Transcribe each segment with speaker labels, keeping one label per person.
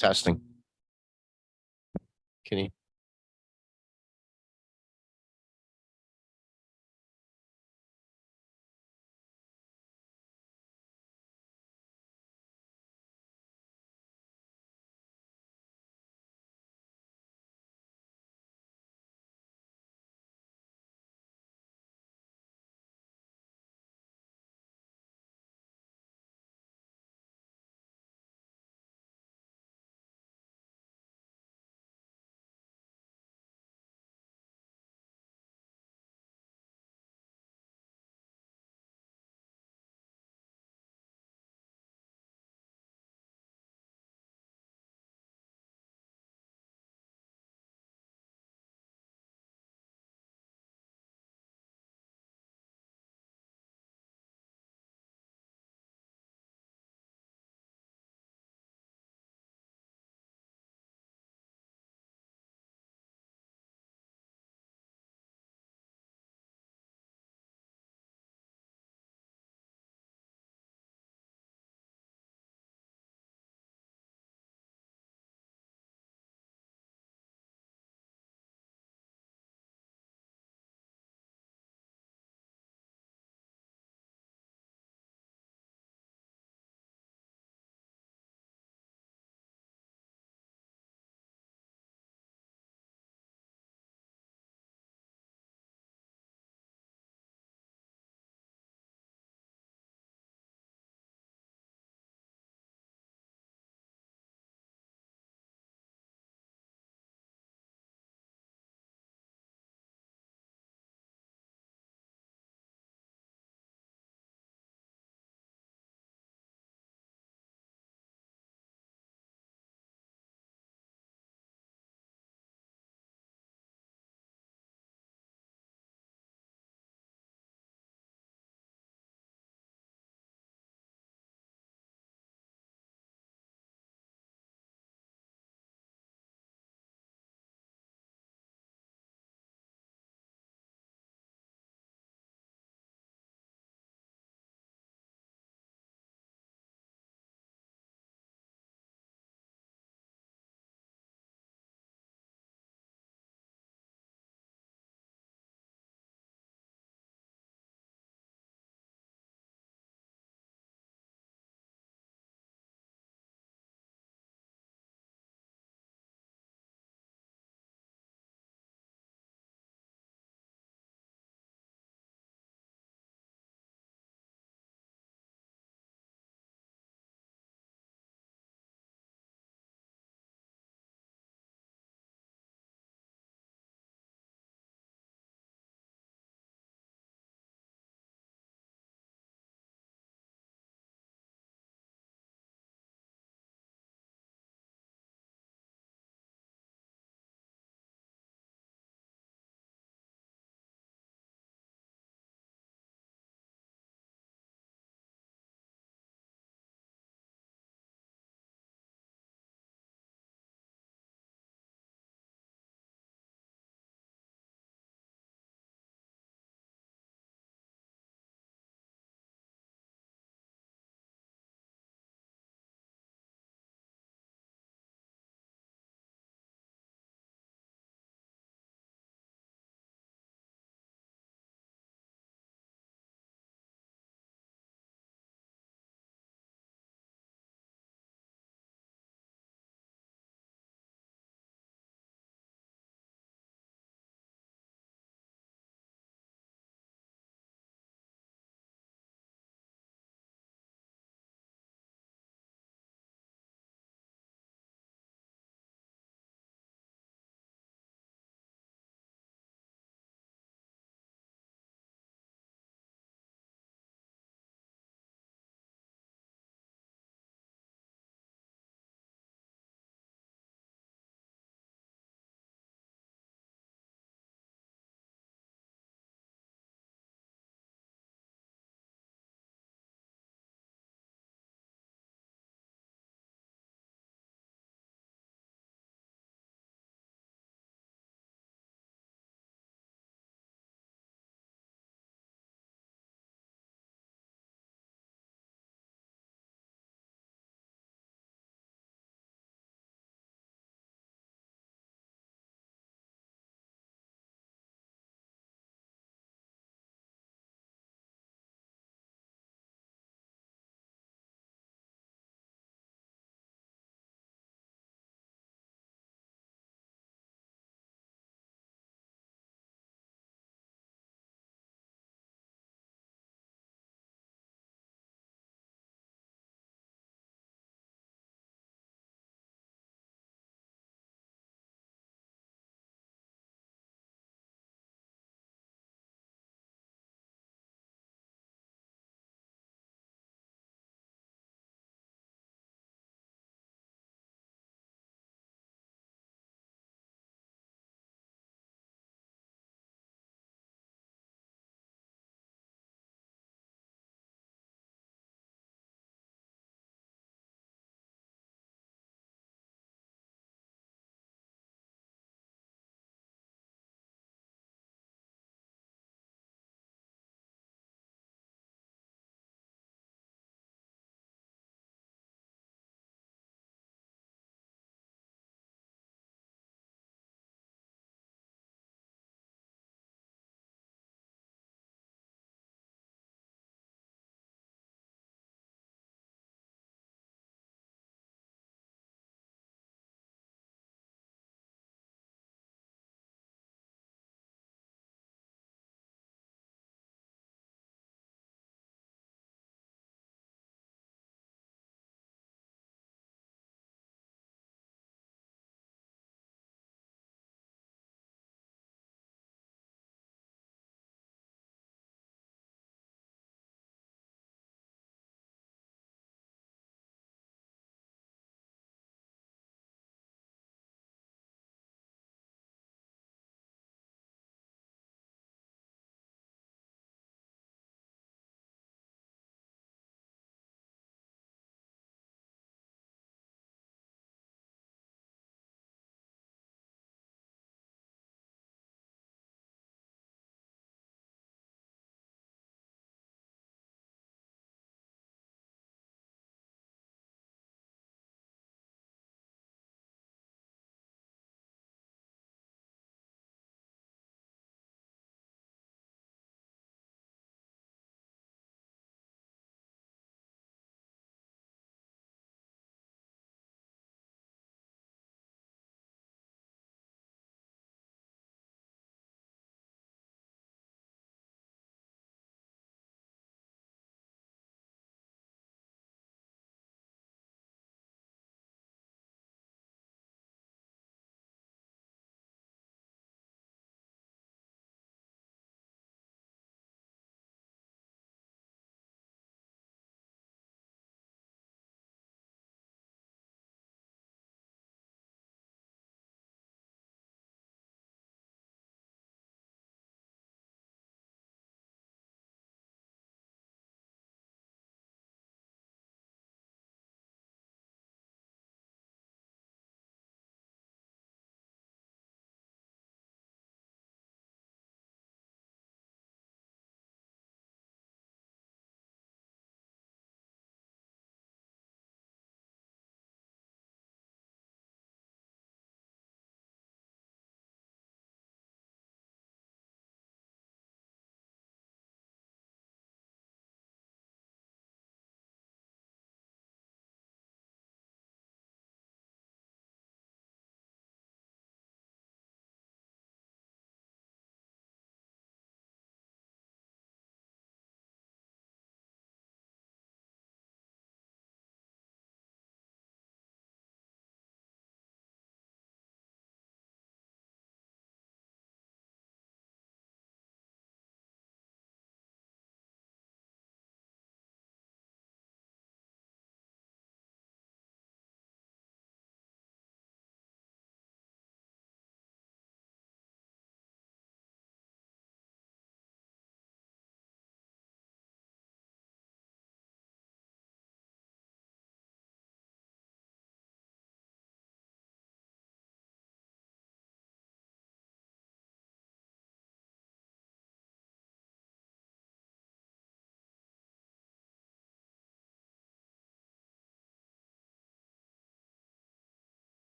Speaker 1: Testing. Can you?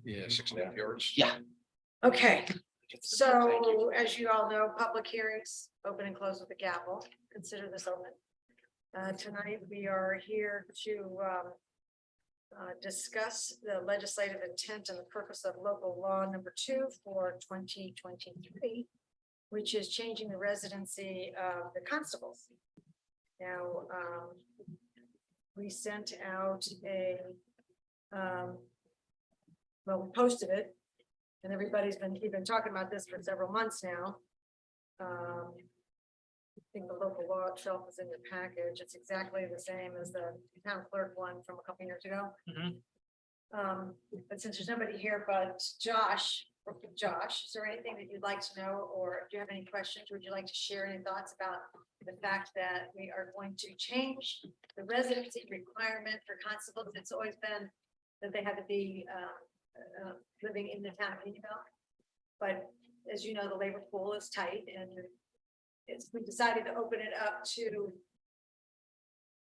Speaker 1: Yeah, 6.5 yards.
Speaker 2: Yeah.
Speaker 3: Okay, so as you all know, public hearings open and close with a gavel. Consider this open. Tonight, we are here to discuss the legislative intent and the purpose of local law number 2 for 2023, which is changing the residency of the constables. Now, we sent out a, well, we posted it, and we've been talking about this for several months now. I think the local law itself is in your package. It's exactly the same as the town clerk one from a couple years ago. But since there's nobody here but Josh, is there anything that you'd like to know, or do you have any questions? Would you like to share any thoughts about the fact that we are going to change the residency requirement for constables? It's always been that they had to be living in the town of Unionville. But as you know, the labor pool is tight, and we decided to open it up to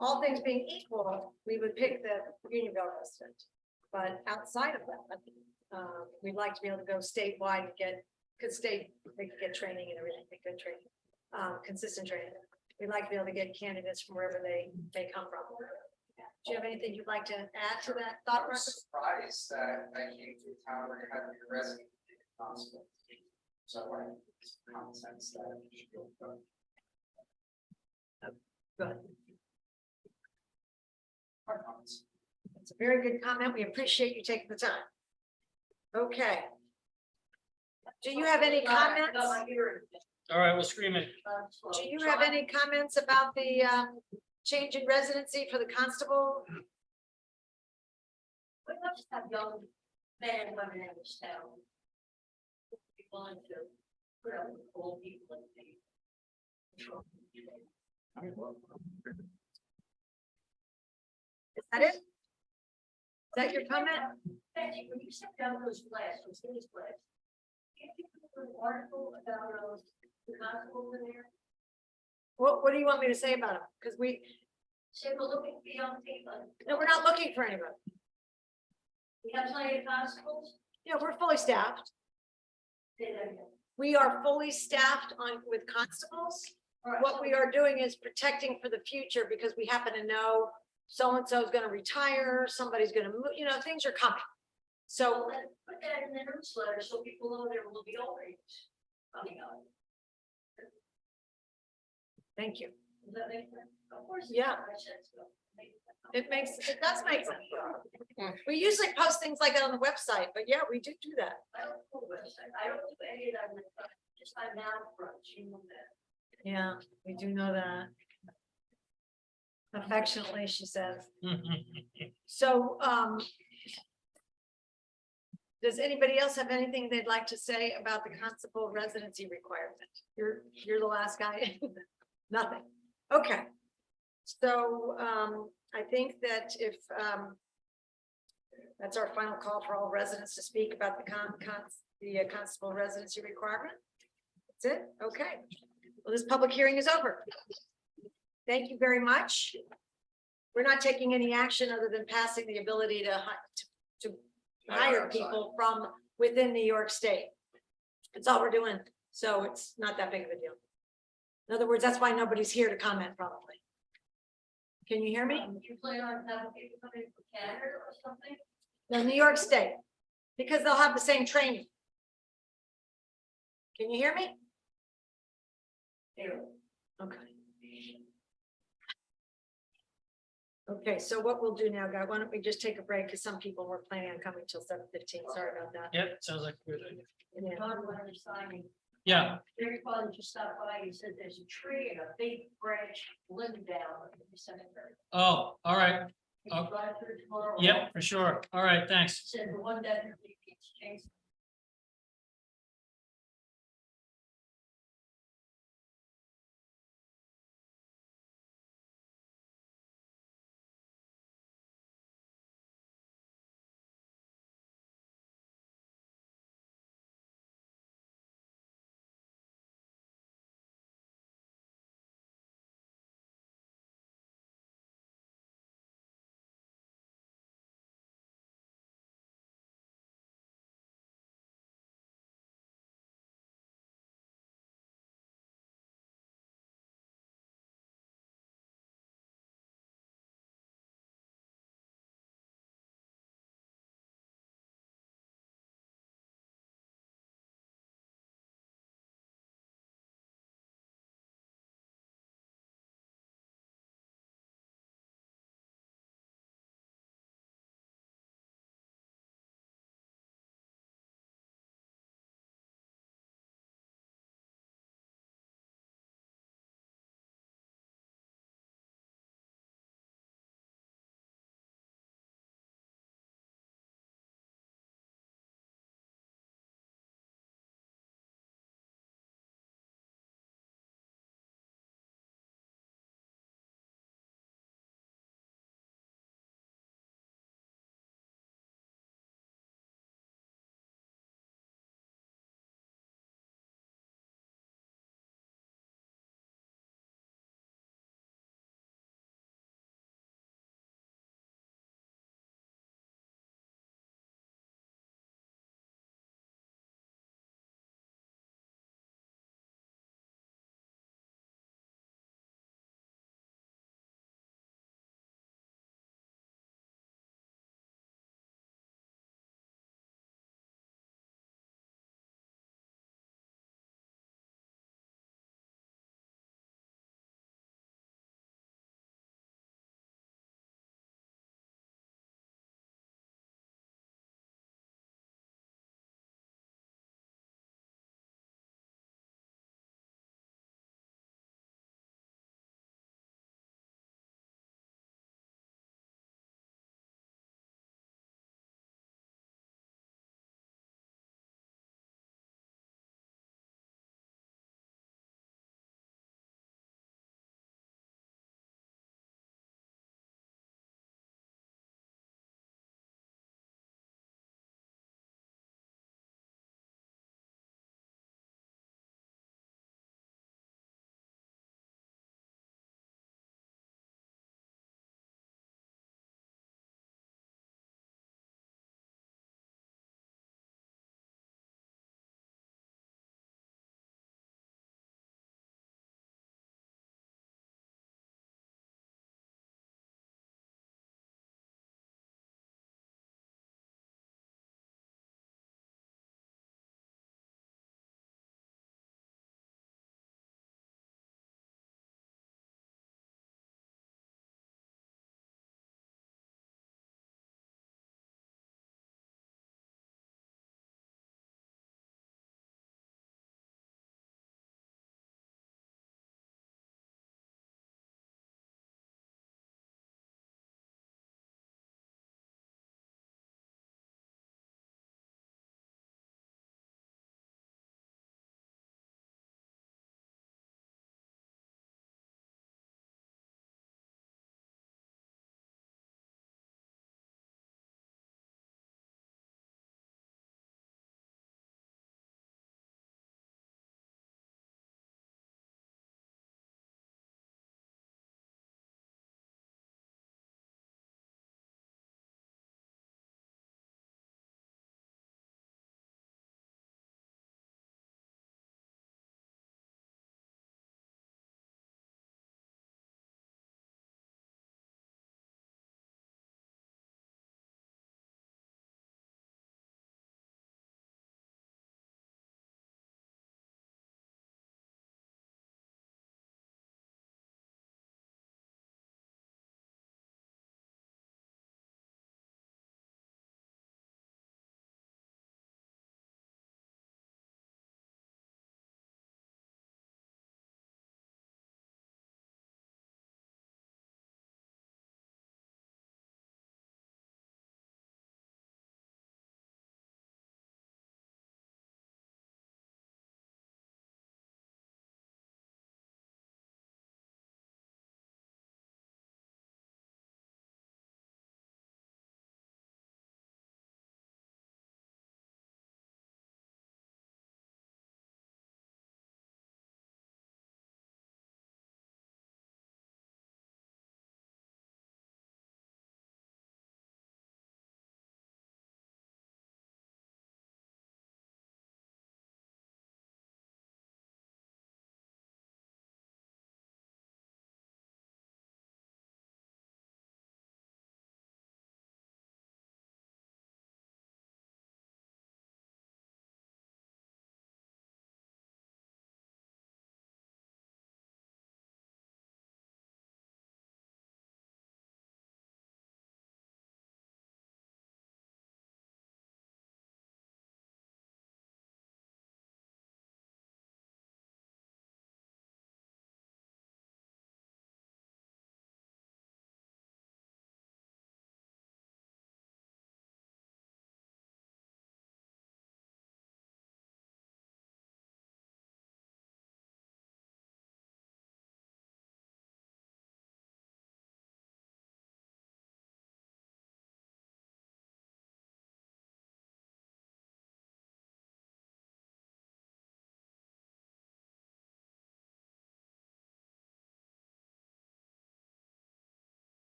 Speaker 3: all things being equal, we would pick the Unionville resident. But outside of that, we'd like to be able to go statewide and they could get training and everything, good training, consistent training. We'd like to be able to get candidates from wherever they come from. Do you have anything you'd like to add to that thought process?
Speaker 4: Surprised that I came to a town where you had your resident constable. So it's common sense that you should go.
Speaker 3: Good.
Speaker 4: Our comments.
Speaker 3: It's a very good comment. We appreciate you taking the time. Okay. Do you have any comments?
Speaker 2: All right, we'll scream it.
Speaker 3: Do you have any comments about the change in residency for the constable?
Speaker 5: We must have young men and women in this town. Be willing to put up with old people and things.
Speaker 3: Is that it? Is that your comment?
Speaker 5: Betty, when you sit down those flags, those things flags, can't you put an article about the constables in there?
Speaker 3: What do you want me to say about it? Because
Speaker 5: Say we're looking for young people.
Speaker 3: no, we're not looking for anybody.
Speaker 5: We have plenty of constables.
Speaker 3: Yeah, we're fully staffed.
Speaker 5: Say that again.
Speaker 3: We are fully staffed with constables.
Speaker 5: All right,
Speaker 3: What we are doing is protecting for the future, because we happen to know so-and-so is going to retire, somebody's going to move, things are coming. So,
Speaker 5: let's put that in the newsletter so people know there will be outreach coming up.
Speaker 3: thank you.
Speaker 5: Does that make sense? Of course.
Speaker 3: Yeah. It does make sense. We usually post things like that on the website, but yeah, we do that.
Speaker 5: I don't know the website. I don't do any of that. Just I'm now front, you know that.
Speaker 3: Yeah, we do know that. Affectionately, she says. So, does anybody else have anything they'd like to say about the constable residency requirement? You're the last guy. Nothing. Okay. So, I think that if, that's our final call for all residents to speak about the constable residency requirement. That's it. Okay. Well, this public hearing is over. Thank you very much. We're not taking any action other than passing the ability to hire people from within New York State. That's all we're doing. So it's not that big of a deal. In other words, that's why nobody's here to comment probably. Can you hear me?
Speaker 5: You plan on having people come in from Canada or something?
Speaker 3: No, New York State, because they'll have the same training. Can you hear me?
Speaker 5: Here.
Speaker 3: Okay. Okay, so what we'll do now, guys, why don't we just take a break, because some people were planning on coming till 7:15. Sorry about that.
Speaker 2: Yep, sounds like a good idea.
Speaker 3: Yeah.
Speaker 5: John, when I was signing,
Speaker 2: Yeah,
Speaker 5: very fun to stop by, he said there's a tree and a big branch limb down in the cemetery.
Speaker 2: oh, all right,
Speaker 5: Can you drive through tomorrow?
Speaker 2: yep, for sure, all right, thanks.
Speaker 5: Said the one definitely needs changed.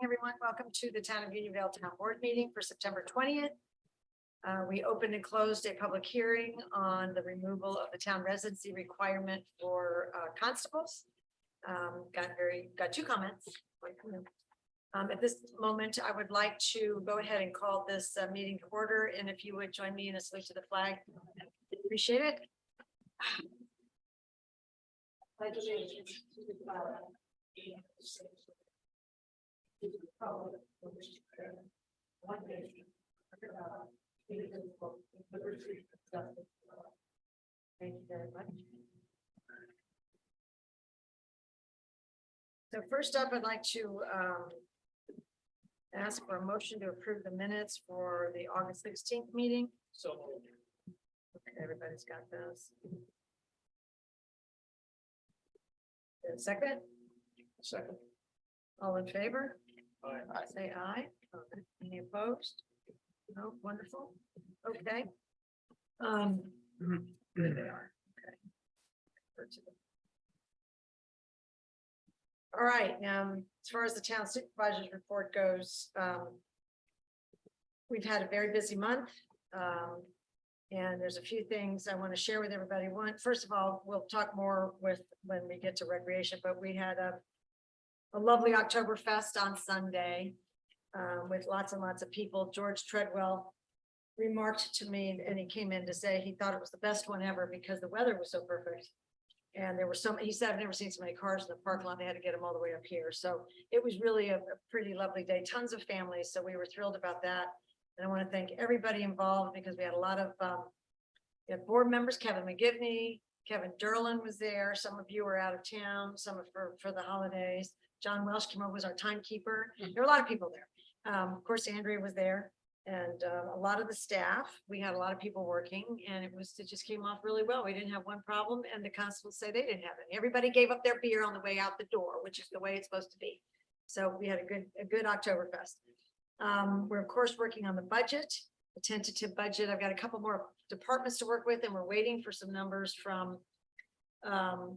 Speaker 3: everyone. Welcome to the Town of Unionville Town Board meeting for September 20th. We opened and closed a public hearing on the removal of the town residency requirement for constables. Got two comments. At this moment, I would like to go ahead and call this meeting to order, and if you would join me in a salute to the flag, appreciate it. Pledge allegiance to the flag of the United States of America, to the republic for which it stands, one nation, under God, indivisible, with liberty and justice for all. Thank you very much. So first up, I'd like to ask for a motion to approve the minutes for the August 16th meeting.
Speaker 2: So.
Speaker 3: Okay, everybody's got those. Second?
Speaker 2: Second.
Speaker 3: All in favor?
Speaker 2: Aye.
Speaker 3: Say aye. Okay. Any opposed? No, wonderful. Okay. There they are. Okay. All right, as far as the town supervisor's report goes, we've had a very busy month. And there's a few things I want to share with everybody. One, first of all, we'll talk more when we get to recreation, but we had a lovely Oktoberfest on Sunday with lots and lots of people. George Treadwell remarked to me, and he came in to say he thought it was the best one ever because the weather was so perfect. And there were he said, I've never seen so many cars in the parking lot. They had to get them all the way up here. So it was really a pretty lovely day, tons of families. So we were thrilled about that. And I want to thank everybody involved because we had a lot of we had board members. Kevin McGivney, Kevin Derlin was there. Some of you were out of town, some of for the holidays. John Welsh came over, was our timekeeper. There were a lot of people there. Of course, Andrea was there. And a lot of the staff, we had a lot of people working, and it just came off really well. We didn't have one problem, and the constables say they didn't have any. Everybody gave up their beer on the way out the door, which is the way it's supposed to be. So we had a good Oktoberfest. We're of course working on the budget, the tentative budget. I've got a couple more departments to work with, and we're waiting for some numbers from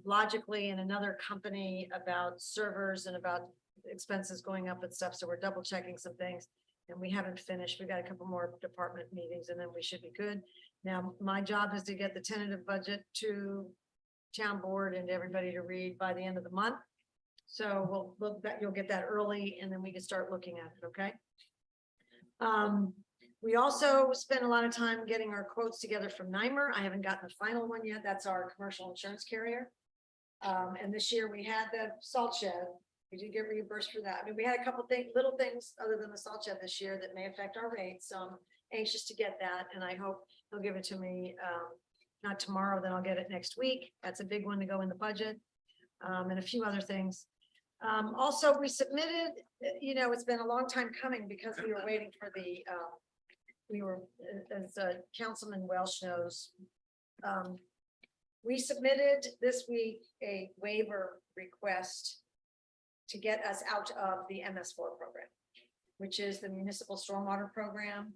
Speaker 3: Logically and another company about servers and about expenses going up and stuff. So we're double checking some things. And we haven't finished. We've got a couple more department meetings and then we should be good. Now, my job is to get the tentative budget to town board and everybody to read by the end of the month. So you'll get that early and then we can start looking at it, okay? We also spent a lot of time getting our quotes together from NYMER. I haven't gotten the final one yet. That's our commercial insurance carrier. And this year we had the salt shed. We did get reimbursed for that. I mean, we had a couple things, little things other than the salt shed this year that may affect our rates. So I'm anxious to get that. And I hope they'll give it to me, not tomorrow, then I'll get it next week. That's a big one to go in the budget. And a few other things. Also, we submitted, it's been a long time coming because we were waiting for the, as Councilman Welsh knows, we submitted this week a waiver request to get us out of the MS4 program, which is the municipal stormwater program,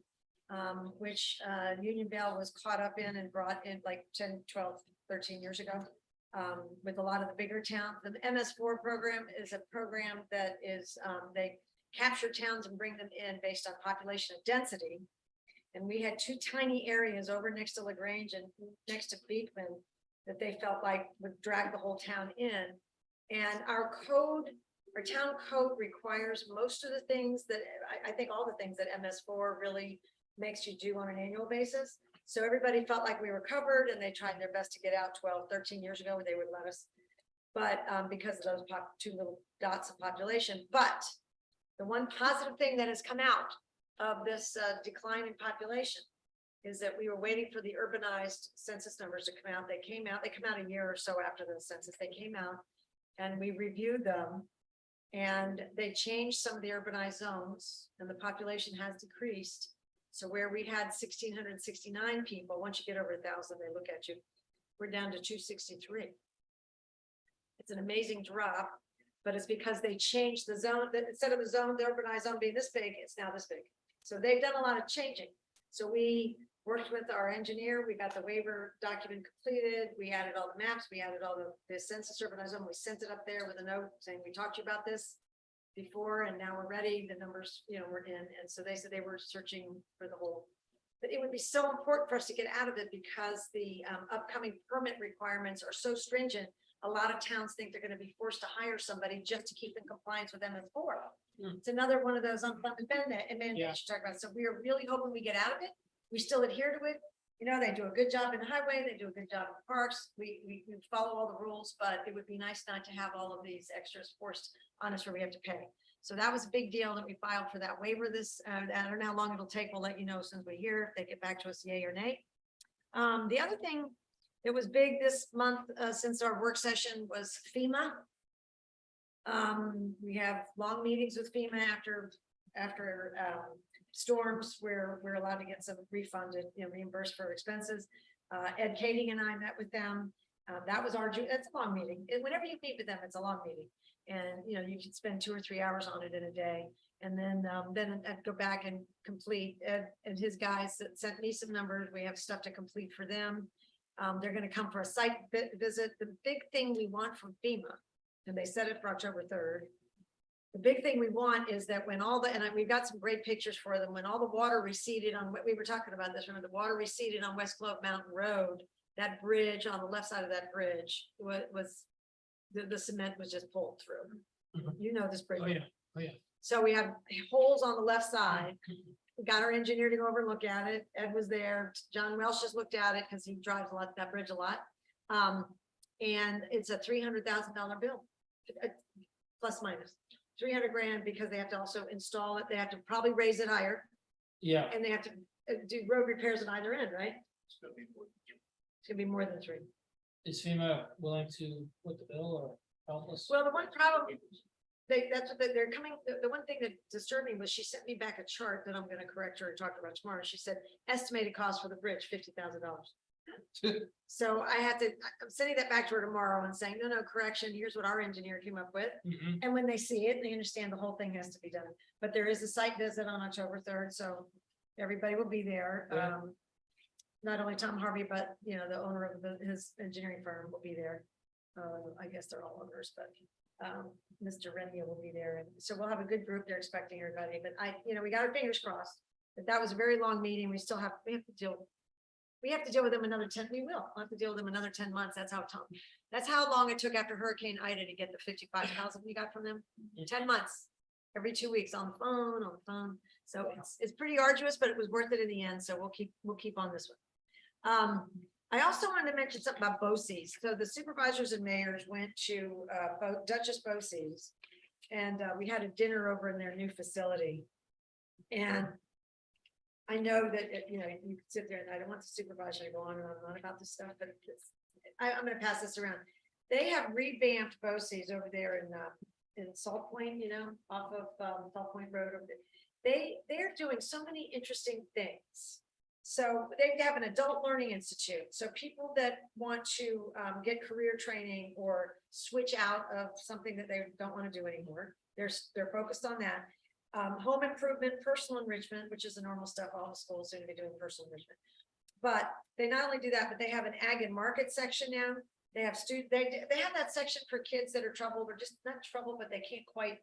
Speaker 3: which Unionville was caught up in and brought in like 10, 12, 13 years ago with a lot of the bigger towns. The MS4 program is a program that is, they capture towns and bring them in based on population and density. And we had two tiny areas over next to LaGrange and next to Beekman that they felt like would drag the whole town in. And our town code requires most of the things that I think all the things that MS4 really makes you do on an annual basis. So everybody felt like we were covered and they tried their best to get out 12, 13 years ago, they would let us. But because of those two little dots of population. But the one positive thing that has come out of this decline in population is that we were waiting for the urbanized census numbers to come out. They come out a year or so after the census. They came out and we reviewed them. And they changed some of the urbanized zones and the population has decreased. So where we had 1,669 people, once you get over 1,000, they look at you, we're down to 263. It's an amazing drop, but it's because they changed the zone that instead of the urbanized zone being this big, it's now this big. So they've done a lot of changing. So we worked with our engineer. We got the waiver document completed. We added all the maps. We added all the census urbanized zone. We sent it up there with a note saying, we talked to you about this. before, and now we're ready, the numbers, we're in, and so they said they were searching for the whole. But it would be so important for us to get out of it because the upcoming permit requirements are so stringent. A lot of towns think they're gonna be forced to hire somebody just to keep in compliance with MS4.
Speaker 2: Hmm.
Speaker 3: It's another one of those unfunded mandates
Speaker 2: Yeah.
Speaker 3: you talk about, so we are really hoping we get out of it. We still adhere to it. They do a good job in the highway, they do a good job in parks, we follow all the rules, but it would be nice not to have all of these extras forced on us where we have to pay. So that was a big deal that we filed for that waiver I don't know how long it'll take, we'll let you know as soon as we hear, if they get back to us, yay or nay. The other thing that was big this month, since our work session, was FEMA. We have long meetings with FEMA after storms where we're allowed to get some refunded, reimbursed for expenses. Ed Kading and I met with them. That was it's a long meeting. Whenever you meet with them, it's a long meeting. And, you can spend 2 or 3 hours on it in a day. And then I'd go back and complete. Ed and his guys sent me some numbers. We have stuff to complete for them. They're gonna come for a site visit. The big thing we want from FEMA, and they set it for October 3rd. The big thing we want is that when we've got some great pictures for them, when all the water receded on what we were talking about this, remember the water receded on West Globe Mountain Road, that bridge on the left side of that bridge was the cement was just pulled through.
Speaker 2: Mhm.
Speaker 3: You know this bridge.
Speaker 2: Oh, yeah. Oh, yeah.
Speaker 3: So we have holes on the left side. We got our engineer to go over and look at it. Ed was there. John Welsh just looked at it because he drives that bridge a lot. And it's a $300,000 bill, plus minus 300 grand, because they have to also install it. They have to probably raise it higher,
Speaker 2: Yeah.
Speaker 3: and they have to do road repairs at either end, right? It's gonna be more than 3.
Speaker 2: Is FEMA willing to put the bill or help us?
Speaker 3: Well, the one problem, that's what they're coming, the one thing that disturbed me was she sent me back a chart that I'm gonna correct her and talk about tomorrow. She said, estimated cost for the bridge, $50,000. So I'm sending that back to her tomorrow and saying, no, correction, here's what our engineer came up with.
Speaker 2: Mhm.
Speaker 3: And when they see it, they understand the whole thing has to be done. But there is a site visit on October 3rd, so everybody will be there.
Speaker 2: Yeah.
Speaker 3: Not only Tom Harvey, but the owner of his engineering firm will be there. I guess they're all owners, but Mr. Renia will be there. And so we'll have a good group. They're expecting everybody, but we got our fingers crossed. But that was a very long meeting. We have to deal with them another 10. We'll have to deal with them another 10 months. That's how long it took after Hurricane Ida to get the 55,000 we got from them. 10 months, every 2 weeks on the phone. So it's pretty arduous, but it was worth it in the end. So we'll keep on this one. I also wanted to mention something about BOCES. So the supervisors and mayors went to Duchess BOCES, and we had a dinner over in their new facility. And I know that, you can sit there and I don't want the supervisor to go on and on about this stuff, but I'm going to pass this around. They have revamped BOCES over there in Salt Point, off of Salt Point Road. They're doing so many interesting things. So they have an adult learning institute. So people that want to get career training or switch out of something that they don't want to do anymore, they're focused on that. Home improvement, personal enrichment, which is the normal stuff. All the schools seem to be doing personal enrichment. But they not only do that, but they have an ag and market section now. They have they have that section for kids that are troubled, or just not troubled, but they can't quite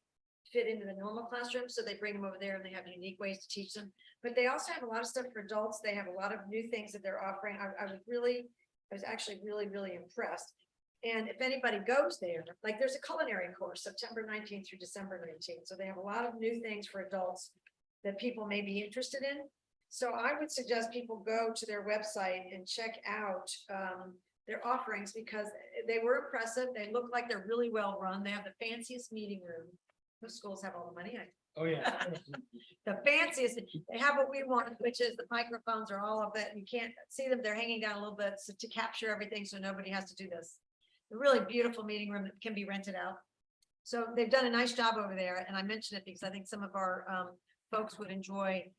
Speaker 3: fit into the normal classroom. So they bring them over there and they have unique ways to teach them. But they also have a lot of stuff for adults. They have a lot of new things that they're offering. I was actually really, really impressed. And if anybody goes there, like there's a culinary course, September 19th through December 19th. So they have a lot of new things for adults that people may be interested in. So I would suggest people go to their website and check out their offerings, because they were impressive. They look like they're really well run. They have the fanciest meeting room. Most schools have all the money.
Speaker 2: Oh, yeah.
Speaker 3: The fanciest, they have what we want, which is the microphones or all of it. You can't see them. They're hanging down a little bit to capture everything, so nobody has to do this. A really beautiful meeting room that can be rented out. So they've done a nice job over there. And I mention it because I think some of our folks would enjoy,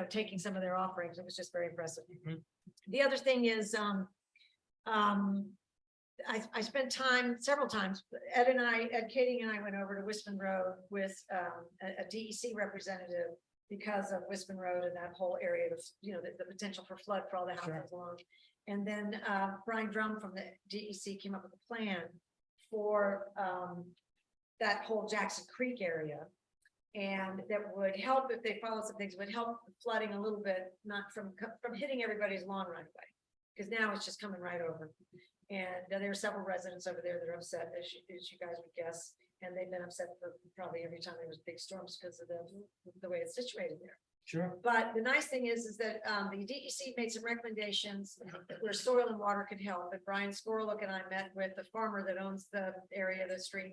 Speaker 3: taking some of their offerings. It was just very impressive.
Speaker 2: Mhm.
Speaker 3: The other thing is, I spent time several times. Ed Kading and I went over to Wisman Road with a DEC representative because of Wisman Road and that whole area of, the potential for flood for all the houses along. And then Brian Drum from the DEC came up with a plan for that whole Jackson Creek area. And that would help if they follow some things, would help flooding a little bit, not from hitting everybody's lawn right away. Because now it's just coming right over. And there are several residents over there that are upset, as you guys would guess. And they've been upset for probably every time there was big storms because of the way it's situated there.
Speaker 2: Sure.
Speaker 3: But the nice thing is that the DEC made some recommendations where soil and water could help. And Brian Skorlock and I met with the farmer that owns the area, the stream,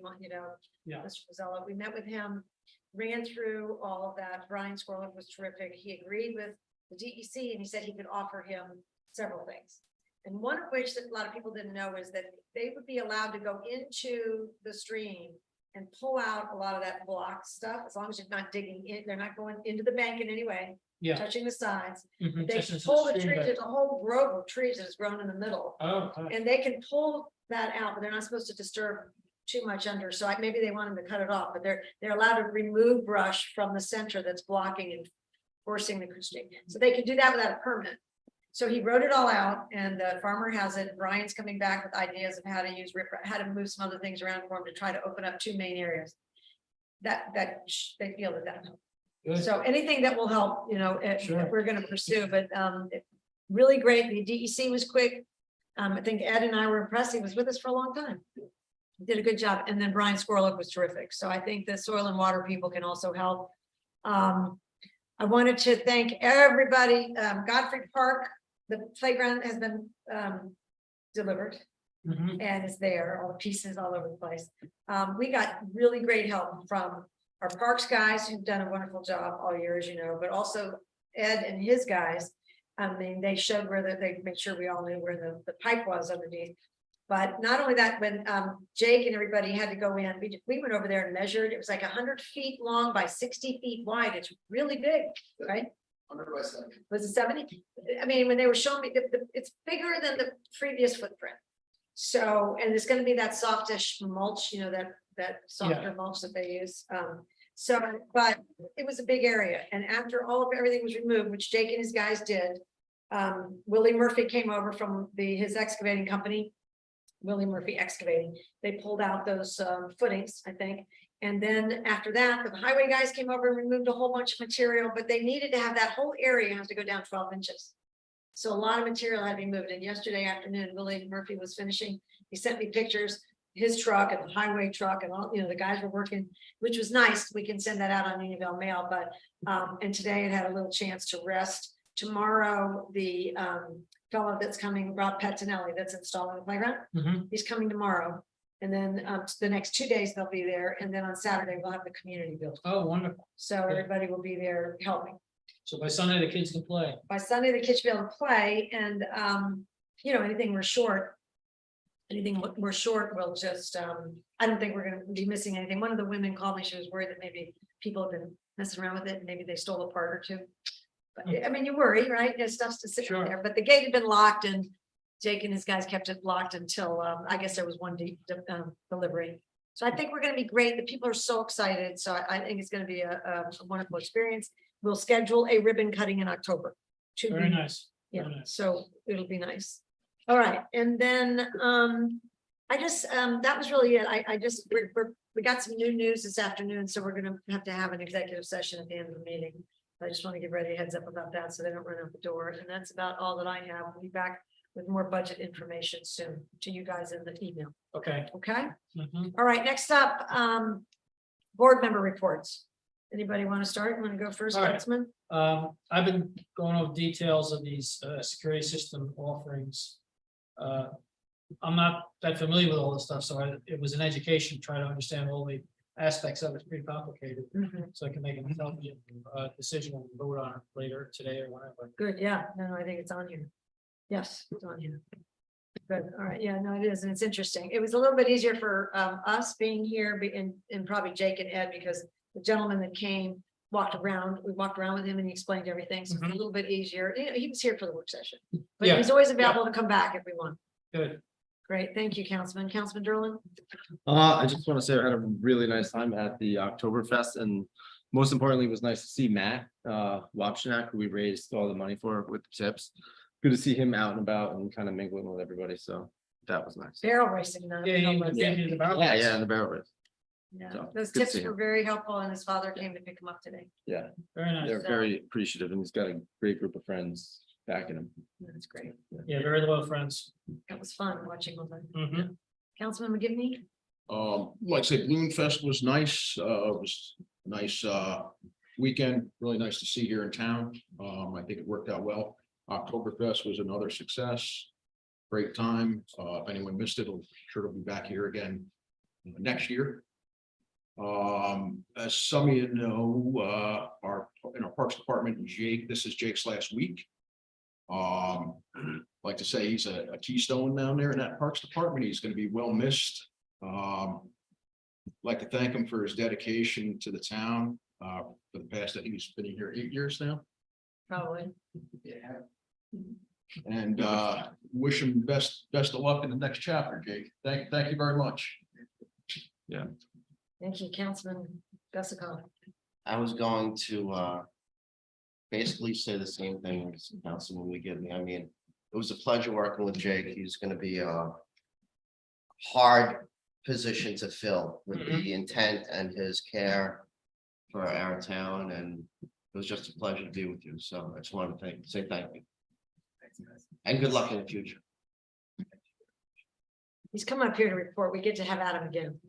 Speaker 2: Yeah.
Speaker 3: Mr. Mazzella. We met with him, ran through all of that. Brian Skorlock was terrific. He agreed with the DEC and he said he could offer him several things. And one of which that a lot of people didn't know is that they would be allowed to go into the stream and pull out a lot of that block stuff, as long as you're not digging in, they're not going into the bank in any way,
Speaker 2: Yeah.
Speaker 3: touching the sides.
Speaker 2: Mhm,
Speaker 3: They
Speaker 2: just
Speaker 3: can
Speaker 2: into
Speaker 3: pull the
Speaker 2: stream
Speaker 3: trees,
Speaker 2: bed.
Speaker 3: there's a whole grove of trees that has grown in the middle.
Speaker 2: Oh, okay.
Speaker 3: And they can pull that out, but they're not supposed to disturb too much under, so maybe they want them to cut it off, but they're allowed to remove brush from the center that's blocking and forcing the stream. So they can do that without a permit. So he wrote it all out and the farmer has it. Brian's coming back with ideas of how to use how to move some other things around for him to try to open up two main areas. That they feel that helps.
Speaker 2: Good.
Speaker 3: So anything that will help,
Speaker 2: Sure.
Speaker 3: we're gonna pursue, but really great. The DEC was quick. I think Ed and I were impressed. He was with us for a long time. Did a good job. And then Brian Skorlock was terrific. So I think the soil and water people can also help. I wanted to thank everybody. Godfrey Park, the playground has been delivered
Speaker 2: Mhm.
Speaker 3: and is there, all the pieces all over the place. We got really great help from our parks guys who've done a wonderful job all year, as you know, but also Ed and his guys. I mean, they showed where they made sure we all knew where the pipe was underneath. But not only that, when Jake and everybody had to go in, we went over there and measured. It was like 100 feet long by 60 feet wide. It's really big, right?
Speaker 4: 100 by 70.
Speaker 3: Was it 70? I mean, when they were showing me, it's bigger than the previous footprint. So, and it's gonna be that softish mulch, that softer mulch that they use. But it was a big area. And after everything was removed, which Jake and his guys did, Willie Murphy came over from his excavating company. Willie Murphy Excavating. They pulled out those footings, I think. And then after that, the highway guys came over and removed a whole bunch of material, but they needed to have that whole area has to go down 12 inches. So a lot of material had to be moved. And yesterday afternoon, Willie Murphy was finishing. He sent me pictures, his truck and the highway truck and all, the guys were working, which was nice. We can send that out on Unionville Mail, but and today it had a little chance to rest. Tomorrow, the fellow that's coming, Rob Pettinelli, that's installing the playground,
Speaker 2: Mhm.
Speaker 3: he's coming tomorrow. And then the next 2 days they'll be there. And then on Saturday, we'll have the community built.
Speaker 2: Oh, wonderful.
Speaker 3: So everybody will be there helping.
Speaker 2: So by Sunday, the kids can play.
Speaker 3: By Sunday, the kids will be able to play and, anything we're short. Anything we're short, we'll just, I don't think we're gonna be missing anything. One of the women called me, she was worried that maybe people have been messing around with it, and maybe they stole a part or two. But I mean, you worry, right? There's stuff to sit
Speaker 2: Sure.
Speaker 3: there, but the gate had been locked and Jake and his guys kept it locked until, I guess there was one delivery. So I think we're gonna be great. The people are so excited. So I think it's gonna be a wonderful experience. We'll schedule a ribbon cutting in October. to
Speaker 2: Very
Speaker 3: be-
Speaker 2: nice.
Speaker 3: Yeah,
Speaker 2: Very nice.
Speaker 3: so it'll be nice. All right, and then I just that was really it. I just we got some new news this afternoon, so we're gonna have to have an executive session at the end of the meeting. I just want to give ready a heads up about that so they don't run out the door. And that's about all that I have. We'll be back with more budget information soon to you guys in the email.
Speaker 2: Okay.
Speaker 3: Okay?
Speaker 2: Mhm.
Speaker 3: All right, next up, board member reports. Anybody want to start? Want to go first,
Speaker 2: All right.
Speaker 3: Councilman?
Speaker 2: I've been going over details of these security system offerings. I'm not that familiar with all this stuff, so it was an education, trying to understand all the aspects of it. It's pretty complicated.
Speaker 3: Mhm.
Speaker 2: So I can make an intelligent decision and vote on it later today or whatever.
Speaker 3: Good, yeah, no, I think it's on here. Yes, it's on here. Good, all right, yeah, no, it is, and it's interesting. It was a little bit easier for us being here and probably Jake and Ed, because the gentleman that came walked around, we walked around with him and he explained everything, so it's a little bit easier. He was here for the work session. But
Speaker 2: Yeah,
Speaker 3: he's always available to come back if we want.
Speaker 2: Good.
Speaker 3: Great, thank you, Councilman. Councilman Derlin?
Speaker 1: I just want to say I had a really nice time at the Oktoberfest, and most importantly, it was nice to see Matt Wapchenak, who we raised all the money for with the tips. Good to see him out and about and kind of mingling with everybody, so that was nice.
Speaker 3: Barrel racing.
Speaker 2: Yeah, you gave me the barrel.
Speaker 1: Yeah, in the barrel race.
Speaker 3: Yeah,
Speaker 1: So,
Speaker 3: those
Speaker 1: good to
Speaker 3: tips
Speaker 1: see
Speaker 3: were
Speaker 1: him.
Speaker 3: very helpful and his father came to pick him up today.
Speaker 1: Yeah,
Speaker 2: Very nice.
Speaker 1: they're very appreciative and he's got a great group of friends backing him.
Speaker 3: That's great.
Speaker 2: Yeah, very loyal friends.
Speaker 3: That was fun watching all that.
Speaker 2: Mhm.
Speaker 3: Councilman McGivney?
Speaker 6: Like I say, Balloon Fest was nice, it was a nice, weekend, really nice to see here in town. I think it worked out well. Oktoberfest was another success. Great time. If anyone missed it, I'm sure it'll be back here again next year. As some of you know, in our Parks Department, Jake, this is Jake's last week. Like to say he's a keystone down there in that Parks Department. He's gonna be well missed. Like to thank him for his dedication to the town, for the past, I think he's been here 8 years now.
Speaker 3: Probably.
Speaker 6: Yeah. And, wish him best of luck in the next chapter, Jake. Thank you very much.
Speaker 3: Thank you, Councilman Gusacon.
Speaker 7: I was going to basically say the same thing as Councilman McGivney. I mean, it was a pleasure working with Jake. He's gonna be a hard position to fill with the intent and his care for our town, and it was just a pleasure to be with you. So I just wanted to say thank you. And good luck in the future.
Speaker 3: He's come up here to report. We get to have Adam again.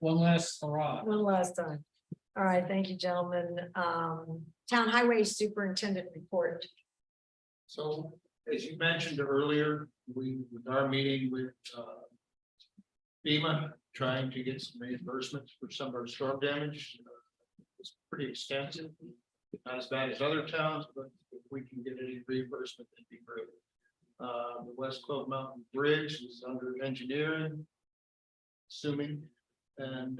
Speaker 2: One last hurrah.
Speaker 3: One last time. All right, thank you, gentlemen. Town Highway Superintendent report.
Speaker 8: So, as you mentioned earlier, with our meeting with FEMA, trying to get some reimbursements for some of our storm damage. It's pretty extensive, not as bad as other towns, but if we can get any reimbursement, that'd be great. The West Cove Mountain Bridge is under engineering, assuming, and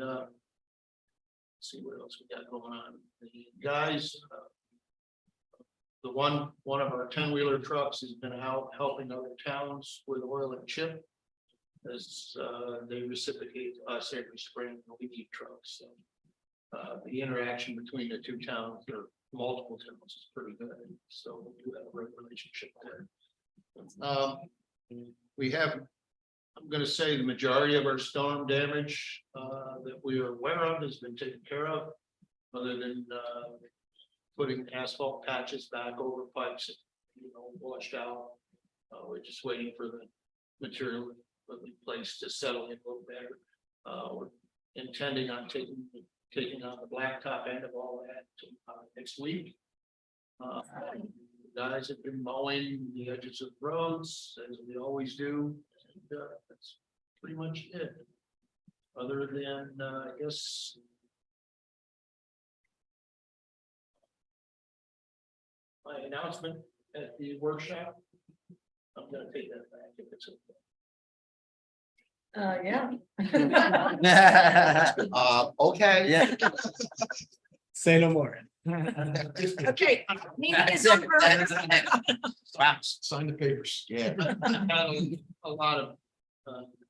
Speaker 8: see what else we got going on. The guys, one of our 10-wheeler trucks has been out helping other towns with oil and chip. As they reciprocate us every spring, we need trucks, so. The interaction between the two towns or multiple towns is pretty good, so we do have a great relationship there. We have, I'm gonna say the majority of our storm damage that we are aware of has been taken care of. Other than putting asphalt patches back over pipes, washed out. We're just waiting for the material of the place to settle in a little better. We're intending on taking on the blacktop end of all that next week. Guys have been mowing the edges of roads as we always do. And, that's pretty much it. Other than, I guess. My announcement at the workshop. I'm gonna take that back if it's okay.
Speaker 3: Yeah.
Speaker 7: Okay.
Speaker 1: Yeah. Say no more.
Speaker 3: Okay. meeting is over.
Speaker 6: Sign the papers.
Speaker 7: Yeah.
Speaker 8: Had a lot of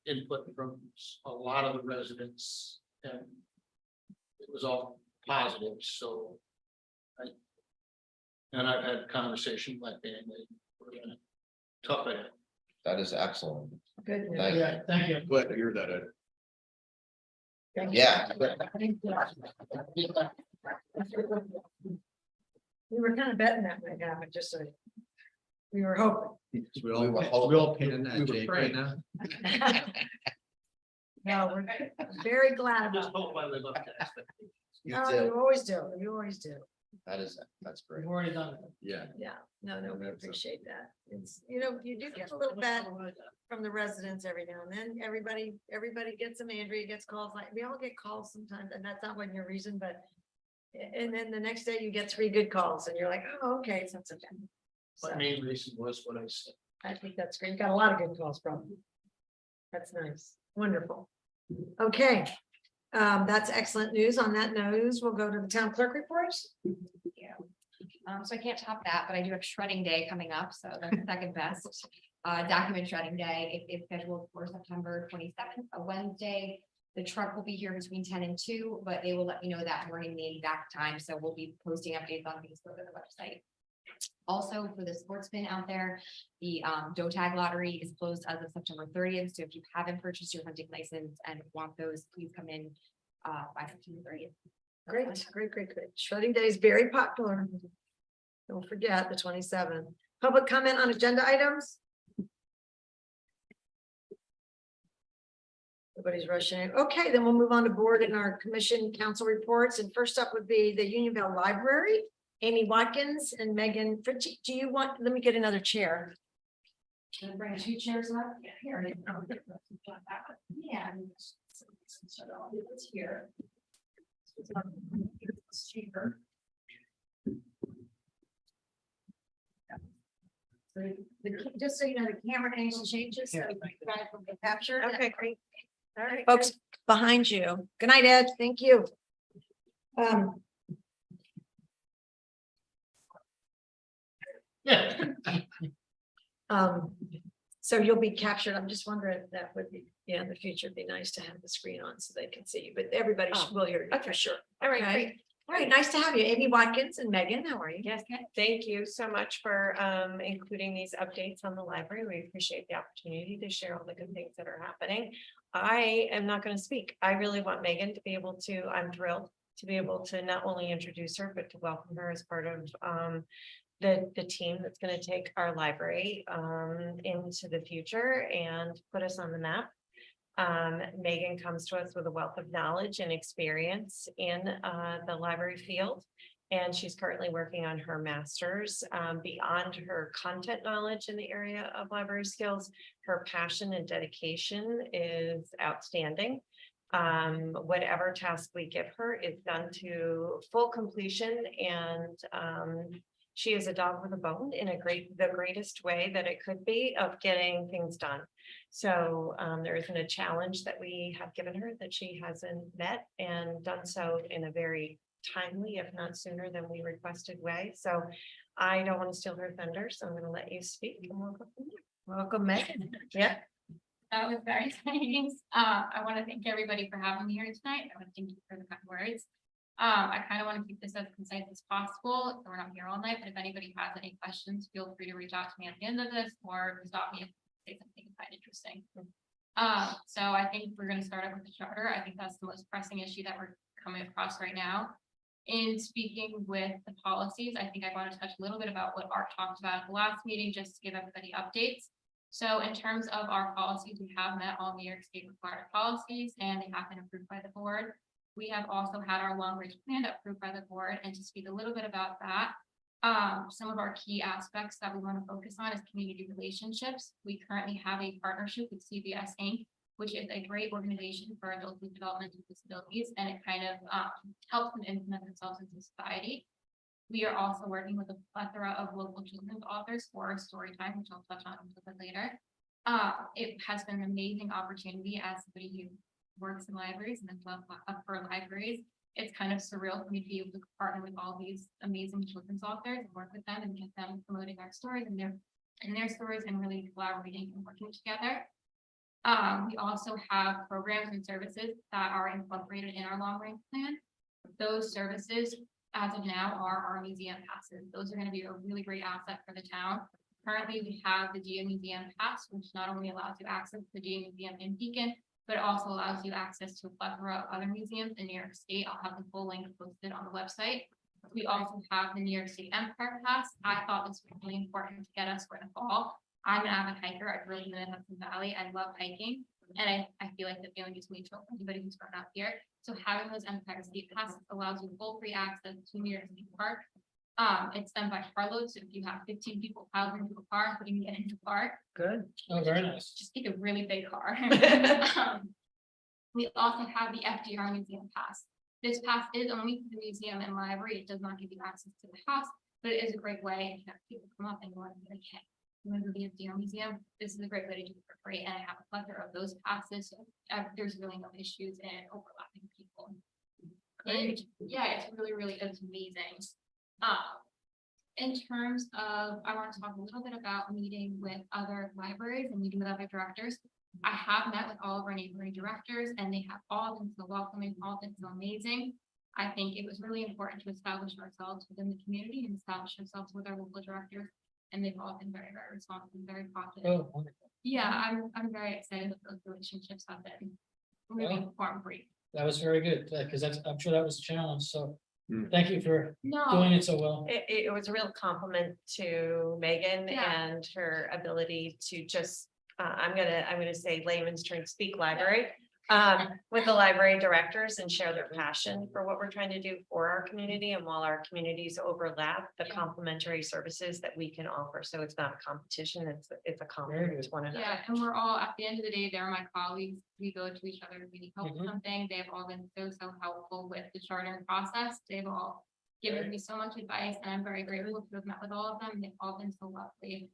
Speaker 8: input from a lot of the residents, and it was all positive, so. And I've had a conversation with my family, we're gonna tough it.
Speaker 7: That is excellent.
Speaker 3: Good.
Speaker 7: Thank you.
Speaker 2: Yeah, thank you.
Speaker 6: Glad to hear that, Ed.
Speaker 7: Yeah.
Speaker 3: We were kind of betting that might happen, just so. We were hoping.
Speaker 6: We
Speaker 7: We were
Speaker 6: all,
Speaker 7: hoping.
Speaker 1: Pinning
Speaker 6: We
Speaker 1: that
Speaker 6: were
Speaker 1: Jake right
Speaker 6: praying.
Speaker 1: now.
Speaker 3: No, we're very glad
Speaker 8: I just
Speaker 3: about
Speaker 8: hope I live up to that.
Speaker 7: You
Speaker 3: it. Oh,
Speaker 7: do.
Speaker 3: you always do. You always do.
Speaker 7: That's great.
Speaker 2: We've already done it.
Speaker 1: Yeah.
Speaker 3: Yeah, no, we appreciate that. It's, you do get a little bit from the residents every now and then. Everybody gets them. Andrea gets calls, like, we all get calls sometimes, and that's not when your reason, but. And then the next day you get 3 good calls and you're like, oh, okay, it's not so bad. So
Speaker 8: My main reason was what I said.
Speaker 3: I think that's great. You got a lot of good calls from. That's nice. Wonderful. Okay. That's excellent news. On that news, we'll go to the town clerk reports.
Speaker 9: So I can't top that, but I do have shredding day coming up, so that's the second best. Document shredding day is scheduled for September 27th, a Wednesday. The truck will be here between 10 and 2, but they will let me know that morning the exact time, so we'll be posting updates on Facebook and the website. Also, for the sportsmen out there, the doe tag lottery is closed as of September 30th, so if you haven't purchased your hunting license and want those, please come in by September 30th.
Speaker 3: Great. Shredding day is very popular. Don't forget the 27th. Public comment on agenda items? Everybody's rushing in. Okay, then we'll move on to board and our commission council reports. And first up would be the Unionville Library. Amy Watkins and Megan Fritchie. Do you want, let me get another chair.
Speaker 9: Can I bring 2 chairs up? Yeah, here. Yeah. It's here. It's cheaper.
Speaker 3: Just so you know, the camera angle changes. So you guys will get captured.
Speaker 5: Okay, great. All right.
Speaker 3: Folks behind you. Good night, Ed. Thank you.
Speaker 8: Yeah.
Speaker 3: So you'll be captured. I'm just wondering if that would be, yeah, in the future, it'd be nice to have the screen on so they can see you, but everybody will hear you for sure.
Speaker 5: All right,
Speaker 3: Okay.
Speaker 5: great.
Speaker 3: All right, nice to have you. Amy Watkins and Megan, how are you?
Speaker 5: Yes, thank you so much for including these updates on the library. We appreciate the opportunity to share all the good things that are happening. I am not going to speak. I really want Megan to be able to, I'm thrilled to be able to not only introduce her, but to welcome her as part of the team that's going to take our library into the future and put us on the map. Megan comes to us with a wealth of knowledge and experience in the library field. And she's currently working on her master's. Beyond her content knowledge in the area of library skills, her passion and dedication is outstanding. Whatever task we give her is done to full completion, and she is a dog with a bone in the greatest way that it could be of getting things done. So there isn't a challenge that we have given her that she hasn't met, and done so in a very timely, if not sooner than we requested way. So I don't want to steal her thunder, so I'm going to let you speak. And we'll go from there.
Speaker 3: Welcome, Megan.
Speaker 5: Yeah.
Speaker 9: That was very nice. I want to thank everybody for having me here tonight. I want to thank you for the kind words. I kind of want to keep this as concise as possible, so we're not here all night, but if anybody has any questions, feel free to reach out to me at the end of this or stop me and say something you find interesting. So I think we're going to start off with the charter. I think that's the most pressing issue that we're coming across right now. In speaking with the policies, I think I want to touch a little bit about what Art talked about at the last meeting, just to give everybody updates. So in terms of our policies, we have met all New York State required policies and they have been approved by the board. We have also had our long range plan approved by the board, and to speak a little bit about that, some of our key aspects that we want to focus on is community relationships. We currently have a partnership with CBS Inc., which is a great organization for adults with developmental disabilities, and it kind of helps them implement themselves into society. We are also working with a plethora of local children's authors for story time, which I'll touch on a little bit later. It has been an amazing opportunity as somebody who works in libraries and then love for libraries. It's kind of surreal for me to be able to partner with all these amazing children's authors and work with them and get them promoting our stories and their stories and really collaborating and working together. We also have programs and services that are incorporated in our long range plan. Those services, as of now, are our museum passes. Those are going to be a really great asset for the town. Currently, we have the Geo Museum Pass, which not only allows you access to the Geo Museum in Beacon, but it also allows you access to a plethora of other museums in New York State. I'll have the full link posted on the website. We also have the New York State Empire Pass. I thought this was really important to get us for the fall. I'm an avid hiker. I grew up in the Hudson Valley. I love hiking. And I feel like the feeling is mutual for anybody who's grown up here. So having those Empire State Passes allows you full free access to New York State Park. It's done by carloads. So if you have 15 people piled into a car, putting it into the park.
Speaker 3: Good.
Speaker 2: Oh, very nice.
Speaker 9: Just take a really big car. We also have the FDR Museum Pass. This pass is only for the museum and library. It does not give you access to the house, but it is a great way if you have people come up and you want to be like, hey, you want to go to the FDR Museum? This is a great way to do it for free. And I have a plethora of those passes. So there's really no issues in overlapping people. And yeah, it's really it's amazing. In terms of, I want to talk a little bit about meeting with other libraries and meeting with other directors. I have met with all of our neighboring directors and they have all been so welcoming, all been so amazing. I think it was really important to establish ourselves within the community and establish ourselves with our local directors. And they've all been very responsive and very positive.
Speaker 2: Oh, wonderful.
Speaker 9: Yeah, I'm very excited that those relationships have been really form free.
Speaker 2: That was very good, because I'm sure that was a challenge, so
Speaker 1: Mm.
Speaker 2: thank you for
Speaker 9: No.
Speaker 2: doing it so well.
Speaker 5: It was a real compliment to Megan
Speaker 9: Yeah.
Speaker 5: and her ability to just, I'm gonna say layman's term, speak library. With the library directors and share their passion for what we're trying to do for our community, and while our communities overlap, the
Speaker 9: Yeah.
Speaker 5: complementary services that we can offer. So it's not a competition, it's a
Speaker 2: Very
Speaker 5: compliment
Speaker 2: good.
Speaker 5: to one another.
Speaker 10: Yeah, and we're all, at the end of the day, they're my colleagues. We go to each other if we need help with
Speaker 2: Mhm.
Speaker 10: something. They've all been so helpful with the chartering process. They've all given me so much advice, and I'm very grateful to have met with all of them. They've all been so lovely.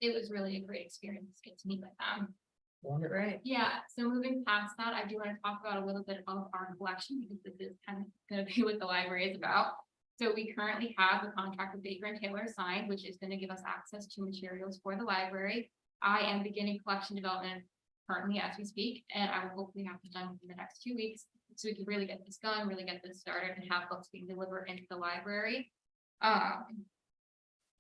Speaker 10: It was really a great experience to get to meet with them.
Speaker 2: Wonderful.
Speaker 5: Right.
Speaker 10: Yeah, so moving past that, I do want to talk about a little bit of our collection, because this is kind of gonna be what the library is about. So we currently have the contract with Baker and Taylor signed, which is gonna give us access to materials for the library. I am beginning collection development currently as we speak, and I will hopefully have it done in the next 2 weeks. So we can really get this going, really get this started, and have books being delivered into the library.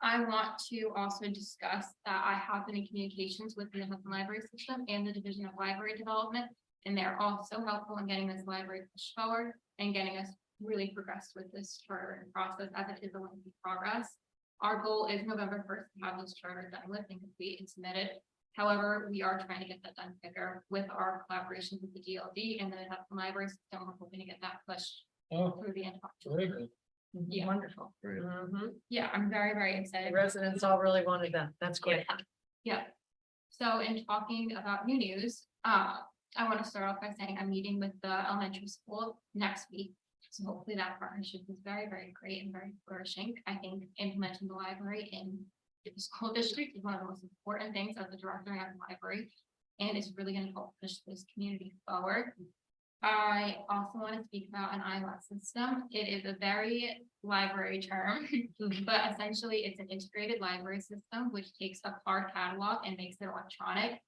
Speaker 10: I want to also discuss that I have been in communications with the Hudson Library System and the Division of Library Development. And they're all so helpful in getting this library pushed forward and getting us really progressed with this charter process, as it is a lengthy progress. Our goal is November 1st to have this charter done with and complete and submitted. However, we are trying to get that done quicker with our collaboration with the DLD and the Hudson Library System. We're hoping to get that pushed
Speaker 2: Oh,
Speaker 10: through the end of
Speaker 2: very
Speaker 10: October.
Speaker 2: good.
Speaker 10: Yeah.
Speaker 5: Wonderful.
Speaker 1: Great.
Speaker 5: Mhm.
Speaker 10: Yeah, I'm very
Speaker 5: The
Speaker 10: excited.
Speaker 5: residents all really wanted that. That's great.
Speaker 10: Yeah. So in talking about new news, I want to start off by saying I'm meeting with the elementary school next week. So hopefully that partnership is very great and very flourishing. I think implementing the library in the school district is one of the most important things as the director of the library. And it's really going to help push this community forward. I also want to speak about an ILS system. It is a very library term, but essentially it's an integrated library system, which takes a hard catalog and makes it electronic.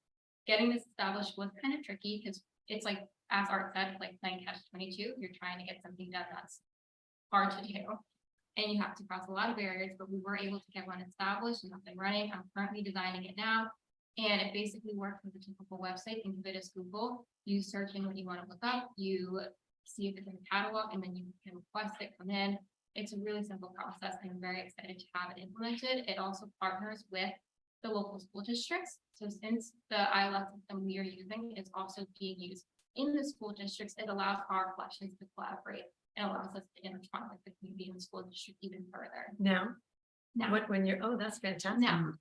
Speaker 10: Getting this established was kind of tricky because it's like, as Art said, like playing catch-22. You're trying to get something done that's hard to do. And you have to cross a lot of barriers, but we were able to get one established and up and running. I'm currently designing it now. And it basically works with a typical website. Think of it as Google. You search in what you want to look up, you see if it's in the catalog, and then you can request it, come in. It's a really simple process, and I'm very excited to have it implemented. It also partners with the local school districts. So since the ILS system we are using is also being used in the school districts, it allows our collections to collaborate and allows us to intertwine with the community and school district even further.
Speaker 5: Now,
Speaker 10: Now,
Speaker 5: when you're, oh, that's fantastic.
Speaker 10: now,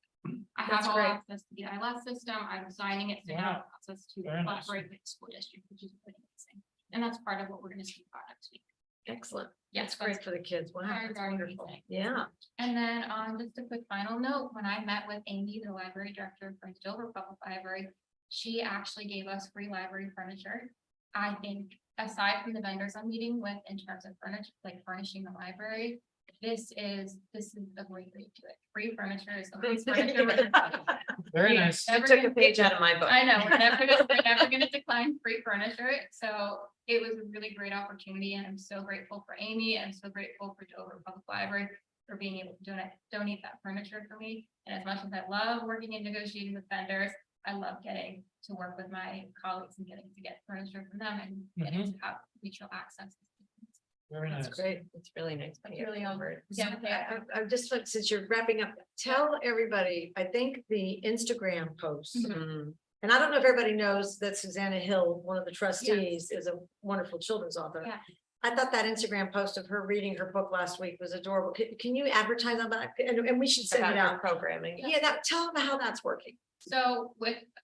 Speaker 10: I
Speaker 5: That's
Speaker 10: have all
Speaker 5: great.
Speaker 10: access to the ILS system. I'm designing it, so I have access to
Speaker 2: Very nice.
Speaker 10: collaborate with the school district, which is pretty amazing. And that's part of what we're gonna speak about next week.
Speaker 5: Excellent.
Speaker 10: Yes,
Speaker 5: That's great for the kids. Wow,
Speaker 10: very,
Speaker 5: that's
Speaker 10: very
Speaker 5: wonderful.
Speaker 10: amazing.
Speaker 5: Yeah.
Speaker 10: And then just a quick final note, when I met with Amy, the library director for Dover Public Library, she actually gave us free library furniture. I think aside from the vendors I'm meeting with in terms of furniture, like furnishing the library, this is a great way to do it. Free furniture is the best furniture.
Speaker 2: Very nice.
Speaker 5: I took a page out of my book.
Speaker 10: I know, we're never gonna decline free furniture, so it was a really great opportunity, and I'm so grateful for Amy, and I'm so grateful for Dover Public Library for being able to donate that furniture for me. And as much as I love working and negotiating with vendors, I love getting to work with my colleagues and getting to get furniture from them and getting to have mutual access.
Speaker 2: Very nice.
Speaker 5: That's great. It's really nice.
Speaker 10: It's really over.
Speaker 5: So,
Speaker 10: Yeah.
Speaker 5: I'm just, since you're wrapping up, tell everybody, I think the Instagram post.
Speaker 10: Mhm.
Speaker 5: And I don't know if everybody knows that Susanna Hill, one of the trustees, is a wonderful children's author.
Speaker 10: Yeah.
Speaker 5: I thought that Instagram post of her reading her book last week was adorable. Can you advertise on that? And we should send it out. Programming.
Speaker 10: Yeah.
Speaker 5: Yeah, tell them how that's working.
Speaker 10: So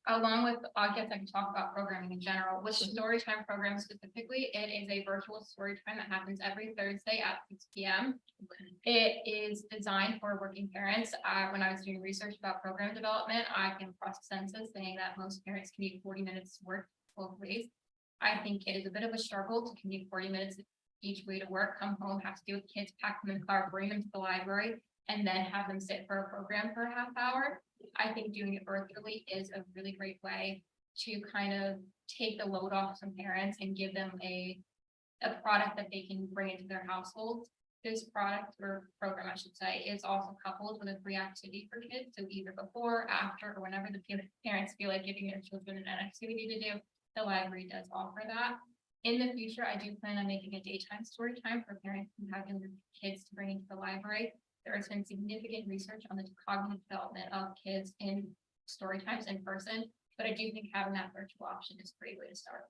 Speaker 10: along with, I guess I can talk about programming in general, with the Storytime program specifically, it is a virtual story time that happens every Thursday at 6 p.m. It is designed for working parents. When I was doing research about program development, I came across a census saying that most parents commute 40 minutes to work both ways. I think it is a bit of a struggle to commute 40 minutes each way to work, come home, have to deal with kids, pack them in the car, bring them to the library, and then have them sit for a program for a half hour. I think doing it virtually is a really great way to kind of take the load off some parents and give them a product that they can bring into their household. This product or program, I should say, is also coupled with a free activity for kids. So either before, after, or whenever the parents feel like giving their children an activity to do, the library does offer that. In the future, I do plan on making a daytime story time for parents who have younger kids to bring into the library. There has been significant research on the cognitive development of kids in story times in person, but I do think having that virtual option is a great way to start.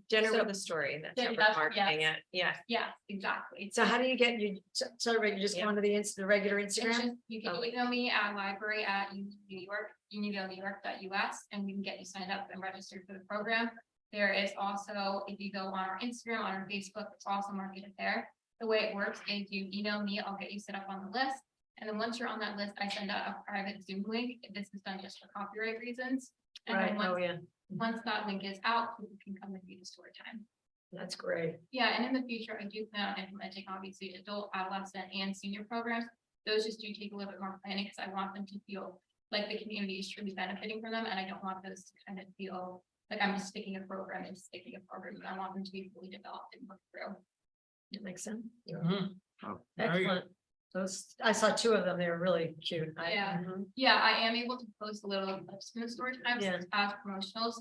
Speaker 5: Dinner
Speaker 10: So-
Speaker 5: with a story, that's
Speaker 10: Dinner-
Speaker 5: how we're
Speaker 10: that's-
Speaker 5: marketing it, yeah.
Speaker 10: Yeah, exactly.
Speaker 11: So how do you get you, sorry, you just go
Speaker 5: Yeah.
Speaker 11: onto the regular
Speaker 10: It's
Speaker 11: Instagram?
Speaker 10: just- You can email me at library@unionville.us, and we can get you signed up and registered for the program. There is also, if you go on our Instagram, on our Facebook, it's also marketed there. The way it works is you email me, I'll get you set up on the list. And then once you're on that list, I send out a private Zoom link. This is done just for copyright reasons. And
Speaker 11: Right,
Speaker 10: then
Speaker 11: oh,
Speaker 10: once,
Speaker 11: yeah,
Speaker 10: once that link is out, people can come and view the story time.
Speaker 11: that's great.
Speaker 10: Yeah, and in the future, I do plan on implementing obviously adult, adolescent and senior programs. Those just do take a little bit more planning because I want them to feel like the community is truly benefiting from them. And I don't want those to kind of feel like I'm just sticking a program and sticking a program. I want them to be fully developed and worked through.
Speaker 11: That makes sense.
Speaker 2: Mhm. Very good.
Speaker 11: Excellent. Those, I saw two of them. They were really cute.
Speaker 10: Yeah.
Speaker 11: Mhm.
Speaker 10: Yeah, I am able to post a little clips from the story times
Speaker 11: Yeah.
Speaker 10: as promotionals.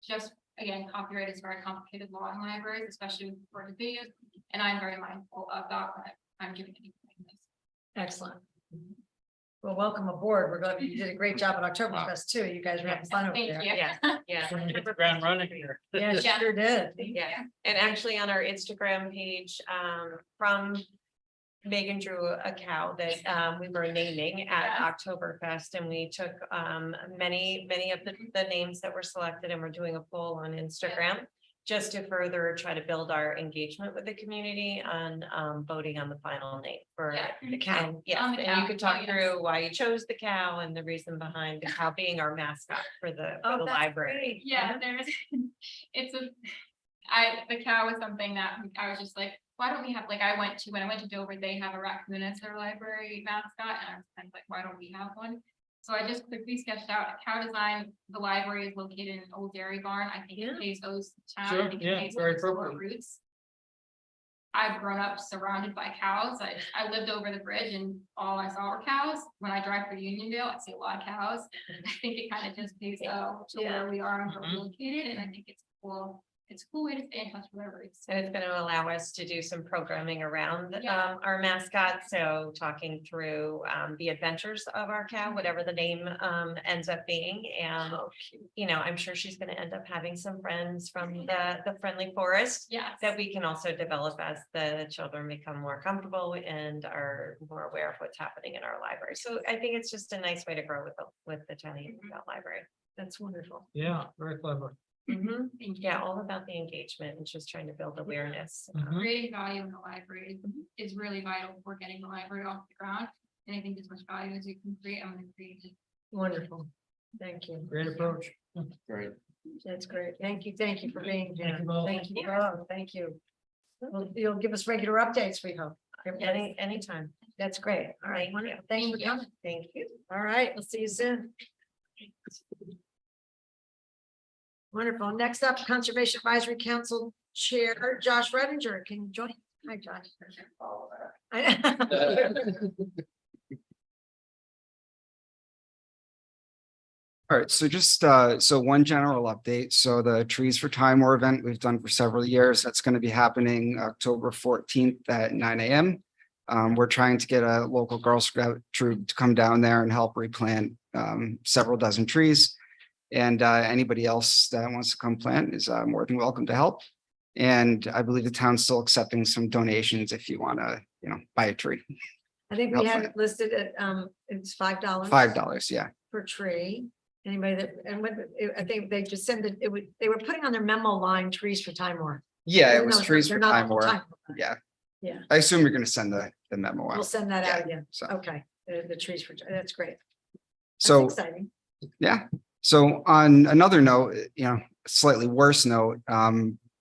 Speaker 10: Just again, copyright is very complicated law in libraries, especially with recorded videos. And I'm very mindful of that when I'm doing anything like this.
Speaker 11: Excellent. Well, welcome aboard. We're glad you did a great job at Oktoberfest too. You guys were having fun over
Speaker 10: Thank
Speaker 11: there.
Speaker 10: you.
Speaker 5: Yeah. Yeah.
Speaker 2: Hit the ground running here.
Speaker 11: Yeah,
Speaker 10: Yeah.
Speaker 11: sure did.
Speaker 5: Yeah, and actually on our Instagram page, from Megan drew a cow that we were naming at Oktoberfest, and we took many of the names that were selected, and we're doing a poll on Instagram just to further try to build our engagement with the community on voting on the final name for
Speaker 10: Yeah.
Speaker 5: the cow. Yes,
Speaker 10: On the
Speaker 5: and
Speaker 10: cow.
Speaker 5: you could
Speaker 10: Oh,
Speaker 5: talk
Speaker 10: yes.
Speaker 5: through why you chose the cow and the reason behind the cow being our mascot for the
Speaker 11: Oh, that's
Speaker 5: library.
Speaker 11: great.
Speaker 10: Yeah, there's, the cow was something that I was just like, why don't we have, like, when I went to Dover, they have a raccoon as their library mascot, and I was kind of like, why don't we have one? So I just quickly sketched out a cow design. The library is located in an old dairy barn. I think
Speaker 11: Yeah.
Speaker 10: it pays owes to the town.
Speaker 2: Sure,
Speaker 10: I think it
Speaker 2: yeah,
Speaker 10: pays
Speaker 2: very
Speaker 10: owes to our
Speaker 2: appropriate.
Speaker 10: roots. I've grown up surrounded by cows. I lived over the bridge and all I saw were cows. When I drive through Unionville, I see a lot of cows. I think it kind of just pays to where we are and where we're located, and I think it's cool. It's a cool way to stay in touch with our roots.
Speaker 5: And it's going to allow us to do some programming around
Speaker 10: Yeah.
Speaker 5: our mascot. So talking through the adventures of our cow, whatever the name ends up being. And, you know, I'm sure she's going to end up having some friends from the friendly forest
Speaker 10: Yes.
Speaker 5: that we can also develop as the children become more comfortable and are more aware of what's happening in our library. So I think it's just a nice way to grow with the Tony Library.
Speaker 11: That's wonderful.
Speaker 2: Yeah, very clever.
Speaker 5: Mhm.
Speaker 10: Thank you.
Speaker 5: Yeah, all about the engagement and just trying to build awareness.
Speaker 2: Mhm.
Speaker 10: Creating value in the library is really vital for getting the library off the ground. And I think as much value as you can create, I'm gonna create it.
Speaker 11: Wonderful. Thank you.
Speaker 2: Great approach.
Speaker 7: Great.
Speaker 11: That's great. Thank you. Thank you for being here.
Speaker 2: Thank you both.
Speaker 11: Thank you. both. Thank you. Well, you'll give us regular updates, we hope.
Speaker 5: Anytime.
Speaker 11: That's great. All right.
Speaker 5: Thank
Speaker 11: wonderful.
Speaker 5: you.
Speaker 11: Thanks for
Speaker 10: Thank you.
Speaker 11: coming.
Speaker 5: Thank you.
Speaker 11: All right. We'll see you soon. Wonderful. Next up, Conservation Advisory Council Chair Josh Redinger. Can you join? Hi, Josh.
Speaker 12: All right, so just so one general update. So the Trees for Time War event we've done for several years, that's going to be happening October 14th at 9 a.m. We're trying to get a local Girl Scout troop to come down there and help replant several dozen trees. And anybody else that wants to come plant is more than welcome to help. And I believe the town's still accepting some donations if you want to, buy a tree.
Speaker 11: I think we have it listed at, it's $5.
Speaker 12: $5, yeah.
Speaker 11: Per tree. Anybody that, and what, I think they just sent it, they were putting on their memo line trees for Time War.
Speaker 12: Yeah, it
Speaker 11: Even
Speaker 12: was
Speaker 11: though
Speaker 12: Trees
Speaker 11: they're
Speaker 12: for
Speaker 11: not
Speaker 12: Time
Speaker 11: all
Speaker 12: War.
Speaker 11: Time War.
Speaker 12: Yeah.
Speaker 11: Yeah.
Speaker 12: I assume you're going to send the memo
Speaker 11: We'll
Speaker 12: out.
Speaker 11: send that out again.
Speaker 12: So,
Speaker 11: Okay, the trees for, that's great. That's
Speaker 12: so
Speaker 11: exciting.
Speaker 12: yeah. So on another note, slightly worse note,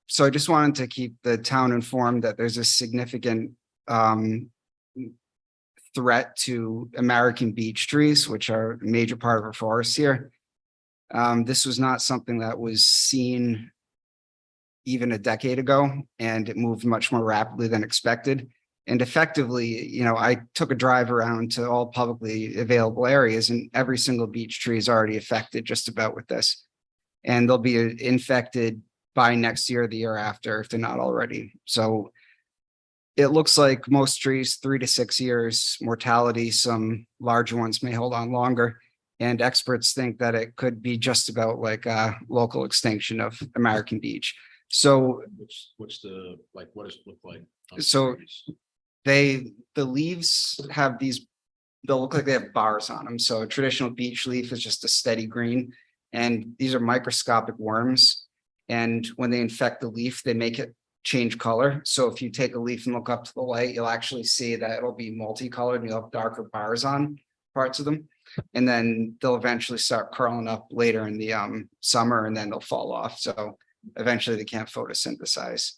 Speaker 12: so I just wanted to keep the town informed that there's a significant threat to American beech trees, which are a major part of our forests here. This was not something that was seen even a decade ago, and it moved much more rapidly than expected. And effectively, I took a drive around to all publicly available areas, and every single beech tree is already affected just about with this. And they'll be infected by next year, the year after, if they're not already. So it looks like most trees, 3 to 6 years mortality, some larger ones may hold on longer. And experts think that it could be just about like a local extinction of American beech. So
Speaker 6: What's the, like, what does it look like? on the
Speaker 12: So-
Speaker 6: trees?
Speaker 12: the leaves have these, they'll look like they have bars on them. So a traditional beech leaf is just a steady green. And these are microscopic worms. And when they infect the leaf, they make it change color. So if you take a leaf and look up to the light, you'll actually see that it'll be multicolored and you'll have darker bars on parts of them. And then they'll eventually start curling up later in the summer, and then they'll fall off. So eventually they can't photosynthesize.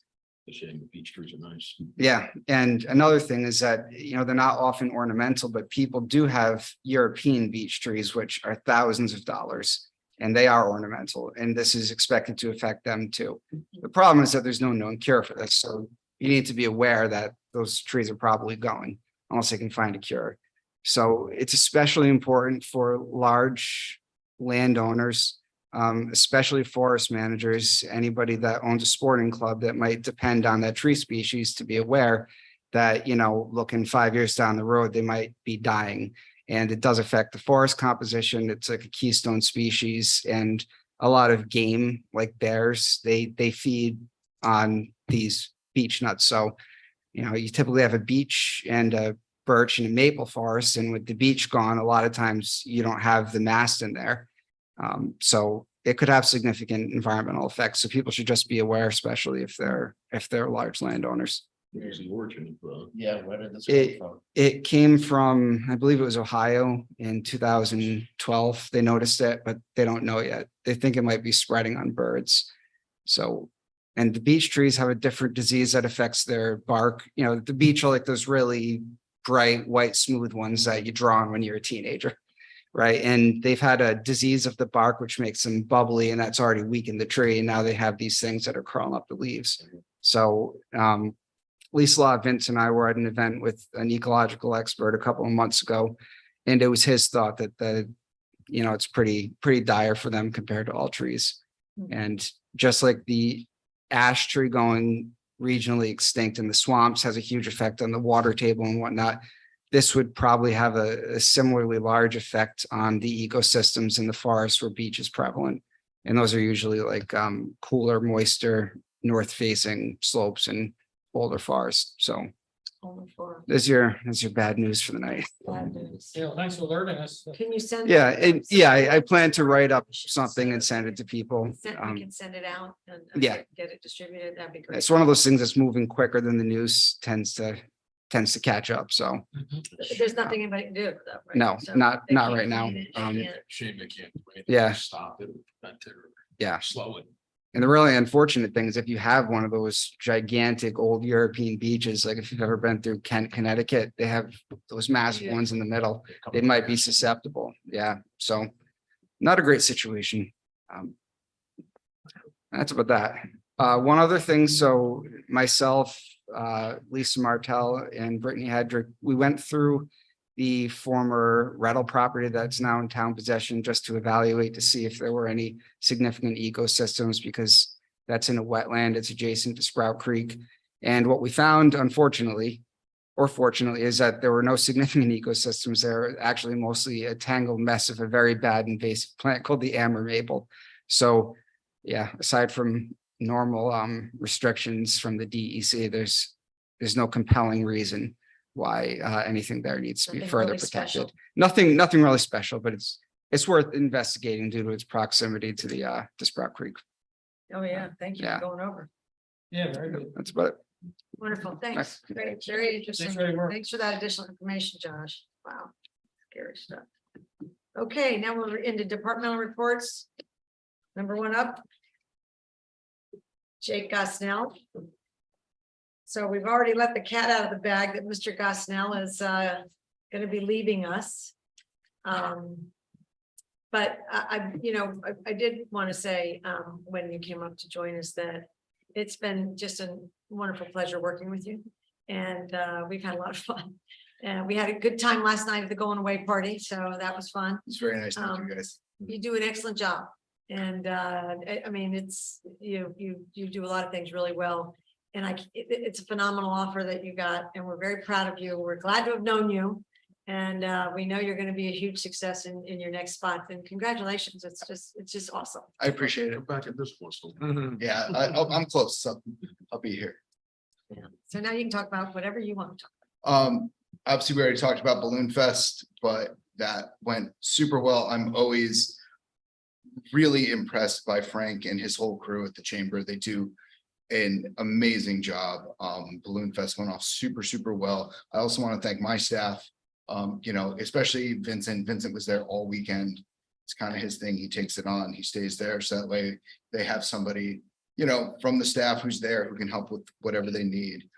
Speaker 6: The shade, the beech trees are nice.
Speaker 12: Yeah, and another thing is that, they're not often ornamental, but people do have European beech trees, which are thousands of dollars. And they are ornamental, and this is expected to affect them too. The problem is that there's no known cure for this, so you need to be aware that those trees are probably going unless they can find a cure. So it's especially important for large landowners, especially forest managers, anybody that owns a sporting club that might depend on that tree species, to be aware that, looking 5 years down the road, they might be dying. And it does affect the forest composition. It's like a keystone species, and a lot of game like bears, they feed on these beech nuts. So, you typically have a beech and a birch and a maple forest, and with the beech gone, a lot of times you don't have the mast in there. So it could have significant environmental effects. So people should just be aware, especially if they're large landowners.
Speaker 6: Where's the origin of,
Speaker 7: Yeah, where did this come from?
Speaker 12: It came from, I believe it was Ohio in 2012. They noticed it, but they don't know yet. They think it might be spreading on birds. So, and the beech trees have a different disease that affects their bark. The beech are like those really bright, white, smooth ones that you draw on when you're a teenager, right? And they've had a disease of the bark, which makes them bubbly, and that's already weakened the tree. And now they have these things that are crawling up the leaves. So, Lisa Vince and I were at an event with an ecological expert a couple of months ago, and it was his thought that it's pretty dire for them compared to all trees. And just like the ash tree going regionally extinct in the swamps has a huge effect on the water table and whatnot, this would probably have a similarly large effect on the ecosystems in the forest where beech is prevalent. And those are usually like cooler, moister, north-facing slopes and older forest. So there's your bad news for the night.
Speaker 2: Thanks for alerting us.
Speaker 11: Can you send?
Speaker 12: I plan to write up something and send it to people.
Speaker 11: We can send it out and
Speaker 12: yeah.
Speaker 11: get it distributed. That'd be great.
Speaker 12: It's one of those things that's moving quicker than the news tends to catch up. So
Speaker 11: There's nothing anybody can do though, right?
Speaker 12: no,
Speaker 11: So
Speaker 12: not
Speaker 11: they
Speaker 12: not
Speaker 11: can't
Speaker 12: right now.
Speaker 11: clean it, they can't-
Speaker 6: shame they can't. do anything
Speaker 12: Yeah.
Speaker 6: to Stop it.
Speaker 12: Yeah.
Speaker 6: Slow it.
Speaker 12: And the really unfortunate thing is if you have one of those gigantic old European beaches, like if you've ever been through Kent, Connecticut, they have those massive ones in the middle. They might be susceptible. Yeah. So not a great situation. That's about that. One other thing. So myself, Lisa Martell and Brittany Hedrick, we went through the former rental property that's now in town possession just to evaluate to see if there were any significant ecosystems, because that's in a wetland. It's adjacent to Sprout Creek. And what we found, unfortunately, or fortunately, is that there were no significant ecosystems there, actually mostly a tangled mess of a very bad invasive plant called the amber maple. So yeah, aside from normal restrictions from the DEC, there's no compelling reason why anything there needs to be
Speaker 11: Nothing
Speaker 12: further
Speaker 11: really
Speaker 12: protected.
Speaker 11: special.
Speaker 12: Nothing really special, but it's worth investigating due to its proximity to the to Sprout Creek.
Speaker 11: Oh, yeah. Thank you
Speaker 12: Yeah.
Speaker 11: for going over.
Speaker 2: Yeah, very good.
Speaker 12: That's about it.
Speaker 11: Wonderful. Thanks.
Speaker 12: Nice.
Speaker 11: Very interesting.
Speaker 2: Thanks very much.
Speaker 11: Thanks for that additional information, Josh. Wow. Scary stuff. Okay, now we're into departmental reports. Number one up. Jake Gosnell. So we've already let the cat out of the bag that Mr. Gosnell is going to be leaving us. But I did want to say when you came up to join us that it's been just a wonderful pleasure working with you. And we've had a lot of fun. And we had a good time last night at the going away party. So that was fun.
Speaker 12: It's very nice to meet you guys.
Speaker 11: You do an excellent job. And I mean, you do a lot of things really well. And it's a phenomenal offer that you got, and we're very proud of you. We're glad to have known you. And we know you're gonna be a huge success in your next spot, and congratulations. It's just awesome.
Speaker 13: I appreciate it.
Speaker 6: Come back at this one. so-
Speaker 13: Yeah, I'm close, so I'll be here.
Speaker 11: Yeah. So now you can talk about whatever you want to talk.
Speaker 13: Obviously, we already talked about Balloon Fest, but that went super well. I'm always really impressed by Frank and his whole crew at the chamber. They do an amazing job. Balloon Fest went off super well. I also want to thank my staff, especially Vincent. Vincent was there all weekend. It's kind of his thing. He takes it on. He stays there. So that way they have somebody, from the staff who's there who can help with whatever they need.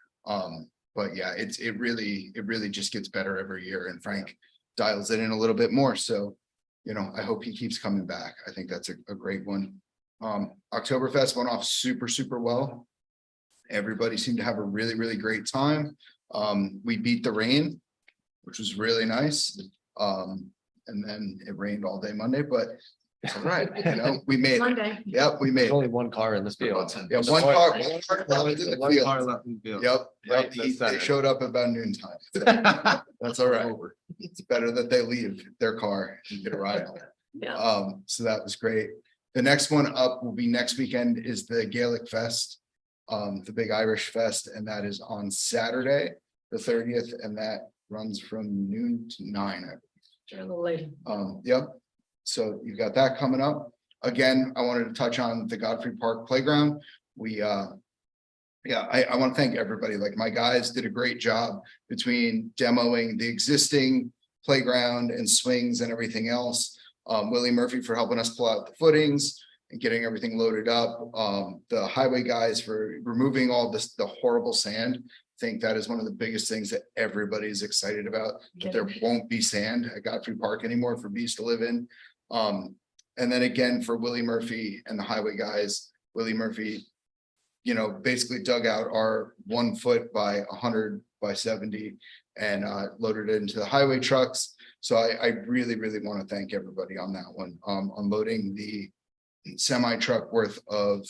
Speaker 13: But yeah, it really just gets better every year, and Frank dials it in a little bit more. So, I hope he keeps coming back. I think that's a great one. Oktoberfest went off super well. Everybody seemed to have a really great time. We beat the rain, which was really nice. And then it rained all day Monday, but it's all right. We made it.
Speaker 11: Monday.
Speaker 13: Yep, we made
Speaker 1: There's
Speaker 13: it.
Speaker 1: only one car in this field.
Speaker 13: Yeah, one car left in the
Speaker 1: One car
Speaker 13: field.
Speaker 1: left in the field.
Speaker 13: Yep,
Speaker 1: Right,
Speaker 13: they
Speaker 1: that's
Speaker 13: showed up about noon time. That's all right. It's better that they leave their car and get a ride home.
Speaker 11: Yeah.
Speaker 13: So that was great. The next one up will be next weekend is the Gaelic Fest, the Big Irish Fest, and that is on Saturday, the 30th, and that runs from noon to 9.
Speaker 11: A little later.
Speaker 13: Yep. So you've got that coming up. Again, I wanted to touch on the Godfrey Park Playground. I want to thank everybody. Like, my guys did a great job between demoing the existing playground and swings and everything else. Willie Murphy for helping us pull out the footings and getting everything loaded up. The highway guys for removing all the horrible sand. I think that is one of the biggest things that everybody's excited about, that there won't be sand at Godfrey Park anymore for bees to live in. And then again, for Willie Murphy and the highway guys, Willie Murphy, basically dug out our 1 foot by 100 by 70 and loaded it into the highway trucks. So I really want to thank everybody on that one. Unloading the semi truck worth of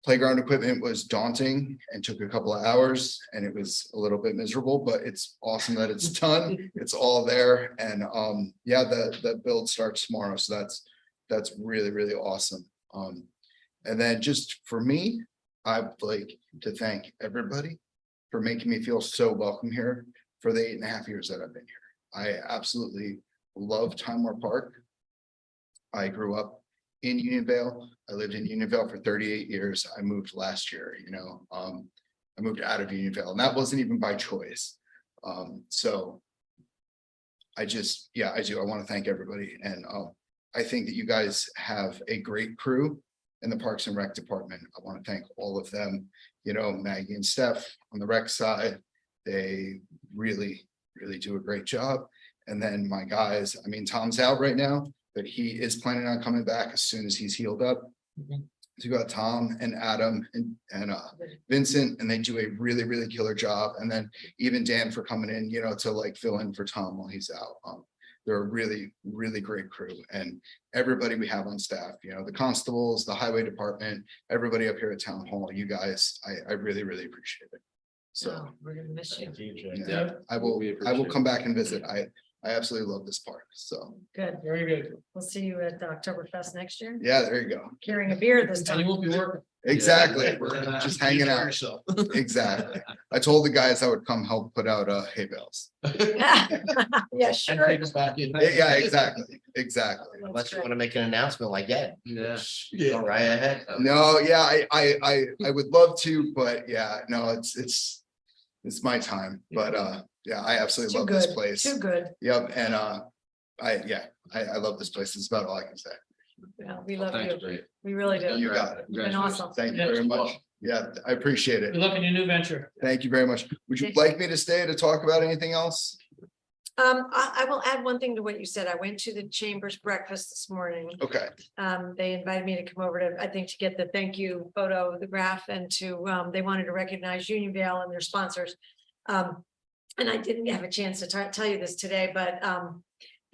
Speaker 13: playground equipment was daunting and took a couple of hours, and it was a little bit miserable, but it's awesome that it's done. It's all there. And the build starts tomorrow. So that's really awesome. And then just for me, I'd like to thank everybody for making me feel so welcome here for the 8.5 years that I've been here. I absolutely love Timeware Park. I grew up in Unionville. I lived in Unionville for 38 years. I moved last year, I moved out of Unionville, and that wasn't even by choice. So I do. I want to thank everybody. And I think that you guys have a great crew in the Parks and Rec department. I want to thank all of them, Maggie and Steph on the rec side. They really do a great job. And then my guys, Tom's out right now, but he is planning on coming back as soon as he's healed up. So you got Tom and Adam and Vincent, and they do a really killer job. And then even Dan for coming in, to like fill in for Tom while he's out. They're a really great crew, and everybody we have on staff, the constables, the highway department, everybody up here at town hall, you guys, I really appreciate it. So
Speaker 11: We're gonna miss you.
Speaker 13: yeah, I will come back and visit. I absolutely love this park. So
Speaker 11: Good.
Speaker 2: Very good.
Speaker 11: We'll see you at the Oktoberfest next year.
Speaker 13: yeah, there you go.
Speaker 11: Carrying a beer this
Speaker 2: And
Speaker 11: time.
Speaker 2: you won't be working.
Speaker 13: Exactly. We're just hanging out. Exactly. I told the guys I would come help put out hay bales.
Speaker 11: Yeah, sure.
Speaker 13: Yeah, exactly.
Speaker 7: Unless you want to make an announcement like that.
Speaker 1: Yeah.
Speaker 7: Go right ahead.
Speaker 13: No, yeah, I would love to, but yeah, no, it's my time. But yeah, I absolutely
Speaker 11: Too
Speaker 13: love this
Speaker 11: good.
Speaker 13: place.
Speaker 11: Too good.
Speaker 13: Yep, and I love this place. It's about all I can say.
Speaker 11: Yeah, we love
Speaker 1: Thanks,
Speaker 11: you.
Speaker 1: great.
Speaker 11: We really do.
Speaker 13: You got it.
Speaker 11: You've been awesome.
Speaker 13: Thank you
Speaker 2: Yeah,
Speaker 13: very
Speaker 2: you're
Speaker 13: much.
Speaker 2: welcome.
Speaker 13: Yeah, I appreciate
Speaker 2: Good
Speaker 13: it.
Speaker 2: luck in your new venture.
Speaker 13: Thank you very much. Would you like me to stay to talk about anything else?
Speaker 11: I will add one thing to what you said. I went to the Chamber's breakfast this morning.
Speaker 13: Okay,
Speaker 11: They invited me to come over to, I think, to get the thank you photo, the graph, and they wanted to recognize Unionville and their sponsors. And I didn't have a chance to tell you this today, but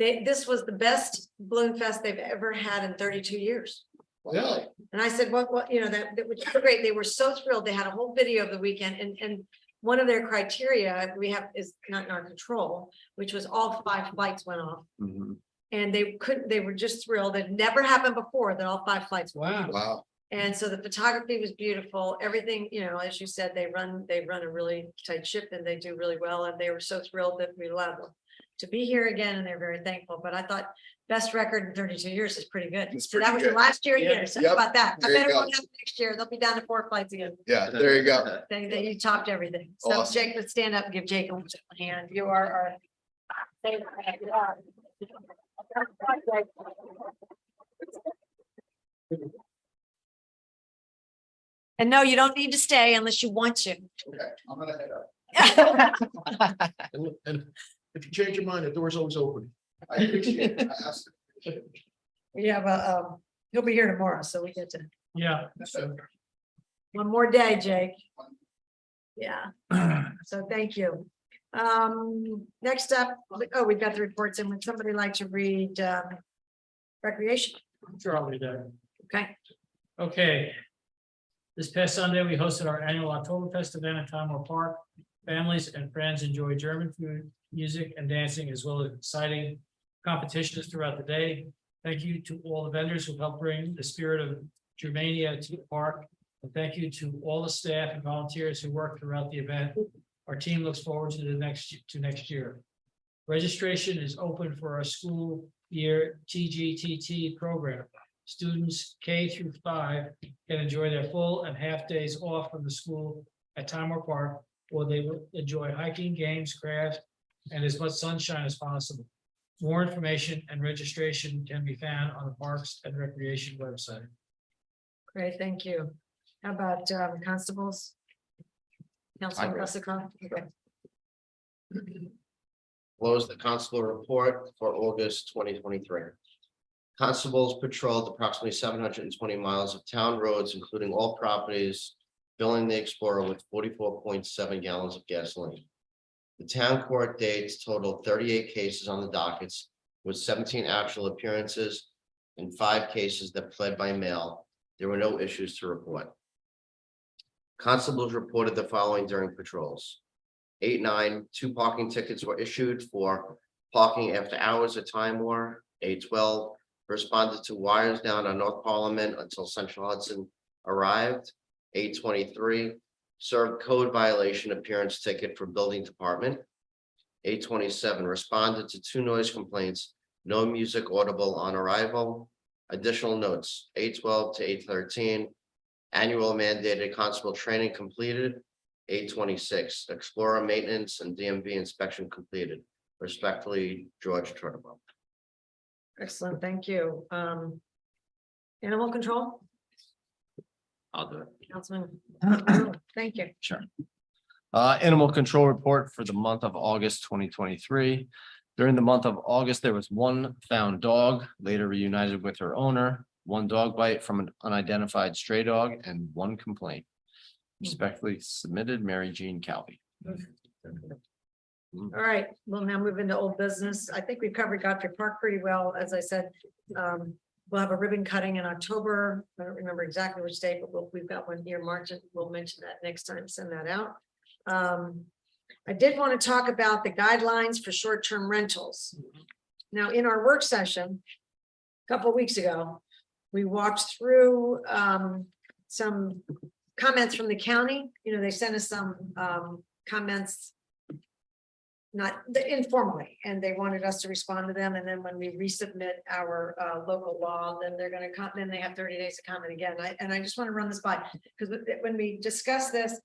Speaker 11: this was the best balloon fest they've ever had in 32 years.
Speaker 8: Really?
Speaker 11: And I said, what, you know, that was so great. They were so thrilled. They had a whole video of the weekend and one of their criteria we have is not in our control, which was all 5 flights went off.
Speaker 1: Mhm.
Speaker 11: And they were just thrilled. It never happened before that all 5 flights. went off.
Speaker 2: Wow.
Speaker 13: Wow.
Speaker 11: And so the photography was beautiful. Everything, you know, as you said, they run a really tight ship and they do really well. And they were so thrilled that we allowed them to be here again. And they're very thankful. But I thought best record in 32 years is pretty good.
Speaker 13: It's
Speaker 11: So that
Speaker 13: pretty
Speaker 11: was the
Speaker 13: good.
Speaker 11: last year
Speaker 2: Yeah.
Speaker 11: here. So
Speaker 13: Yep.
Speaker 11: how about that? I
Speaker 13: There you
Speaker 11: bet it
Speaker 13: go.
Speaker 11: won't happen next year. They'll be down to 4 flights again.
Speaker 13: Yeah, there you go.
Speaker 11: You topped everything. So
Speaker 13: Awesome.
Speaker 11: Jake, let's stand up and give Jake a hand. You are our. And no, you don't need to stay unless you want to.
Speaker 13: Okay, I'm gonna head up.
Speaker 6: And if you change your mind, the door's always open.
Speaker 13: I appreciate it. I asked it.
Speaker 11: Yeah, but he'll be here tomorrow, so we get to,
Speaker 2: Yeah.
Speaker 11: one more day, Jake. Yeah, so thank you. Next up, oh, we've got the reports and would somebody like to read recreation?
Speaker 2: Sure, I'll read that.
Speaker 11: Okay,
Speaker 2: Okay. This past Sunday, we hosted our annual Oktoberfest event at Timor Park. Families and friends enjoyed German food, music, and dancing, as well as exciting competitions throughout the day. Thank you to all the vendors who helped bring the spirit of Germania to the park. And thank you to all the staff and volunteers who worked throughout the event. Our team looks forward to next year. Registration is open for our school year TGTT program. Students K through 5 can enjoy their full and half days off from the school at Timor Park, or they will enjoy hiking, games, crafts, and as much sunshine as possible. More information and registration can be found on the Parks and Recreation website.
Speaker 11: great, thank you. How about constables? Councilman Russell. Okay.
Speaker 7: Close the constable report for August 2023. Constables patrolled approximately 720 miles of town roads, including all properties, filling the Explorer with 44.7 gallons of gasoline. The town court dates totaled 38 cases on the dockets, with 17 actual appearances and 5 cases that pled by mail. There were no issues to report. Constables reported the following during patrols. 8-9, 2 parking tickets were issued for parking after hours at Timor. 8-12, responded to wires down on North Parliament until Central Hudson arrived. 8-23, served code violation appearance ticket for building department. 8-27, responded to 2 noise complaints, no music audible on arrival. Additional notes, 8-12 to 8-13, annual mandated constable training completed. 8-26, Explorer maintenance and DMV inspection completed. Respectfully, George Turnbull.
Speaker 11: Excellent, thank you. Animal control,
Speaker 1: I'll do it.
Speaker 11: Councilman. Thank you.
Speaker 1: Sure. Animal control report for the month of August 2023. During the month of August, there was 1 found dog, later reunited with her owner, 1 dog bite from an unidentified stray dog, and 1 complaint. Respectfully submitted, Mary Jean Calvi.
Speaker 11: All right, we'll now move into old business. I think we've covered Godfrey Park pretty well. As I said, we'll have a ribbon cutting in October. I don't remember exactly which date, but we've got one earmarked. We'll mention that next time, send that out. I did want to talk about the guidelines for short-term rentals. Now, in our work session, a couple of weeks ago, we walked through some comments from the county. You know, they sent us some comments, not informally, and they wanted us to respond to them. And then when we resubmit our local law, then they're going to come, then they have 30 days to comment again. And I just want to run this by, because when we discussed this,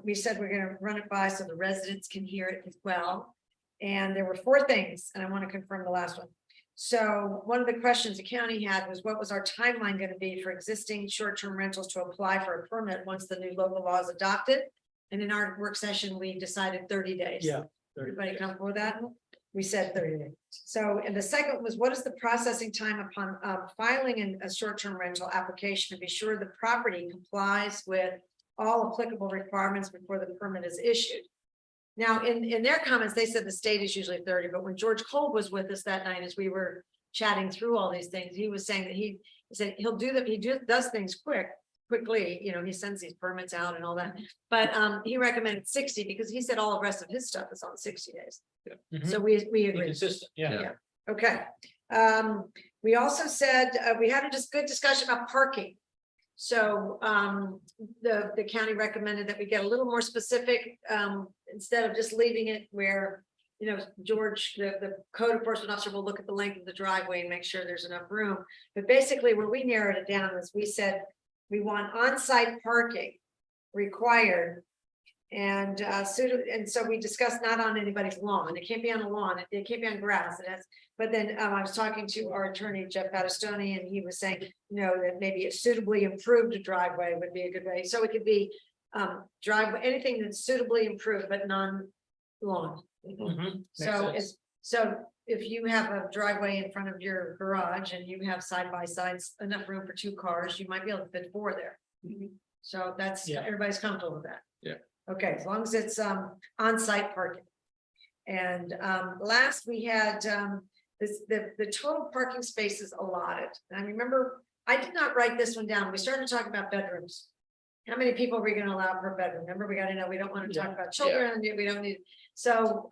Speaker 11: we said we're going to run it by so the residents can hear it as well. And there were 4 things, and I want to confirm the last one. So one of the questions the county had was, what was our timeline going to be for existing short-term rentals to apply for a permit once the new local law is adopted? And in our work session, we decided 30 days.
Speaker 2: Yeah.
Speaker 11: Everybody comfortable with that? We said 30 days. So, and the second was, what is the processing time upon filing a short-term rental application to be sure the property complies with all applicable requirements before the permit is issued? Now, in their comments, they said the state is usually 30, but when George Cole was with us that night, as we were chatting through all these things, he was saying that he said he'll do that, does things quickly, you know, he sends these permits out and all that. But he recommended 60 because he said all the rest of his stuff is on 60 days. So we
Speaker 2: Be
Speaker 11: agree.
Speaker 2: consistent, yeah.
Speaker 11: Okay. We also said, we had a just good discussion about parking. So the county recommended that we get a little more specific, instead of just leaving it where, you know, George, the code enforcement officer will look at the length of the driveway and make sure there's enough room. But basically, where we narrowed it down is we said we want on-site parking required. And so we discussed not on anybody's lawn. It can't be on a lawn. It can't be on grass. It has. But then I was talking to our attorney, Jeff Battistoni, and he was saying, you know, that maybe a suitably improved driveway would be a good way. So it could be driveway, anything that's suitably improved, but non-lawn.
Speaker 2: Mhm.
Speaker 11: So
Speaker 2: Makes
Speaker 11: so if you have a driveway in front of your garage and you have side by sides, enough room for 2 cars, you might be able to fit 4 there. So that's,
Speaker 2: Yeah.
Speaker 11: everybody's comfortable with that.
Speaker 1: Yeah.
Speaker 11: Okay, as long as it's on-site parking. And last we had the total parking spaces allotted. And I remember, I did not write this one down. We started talking about bedrooms. How many people are we gonna allow per bedroom? Remember, we gotta know, we don't want to talk about children, we don't need. So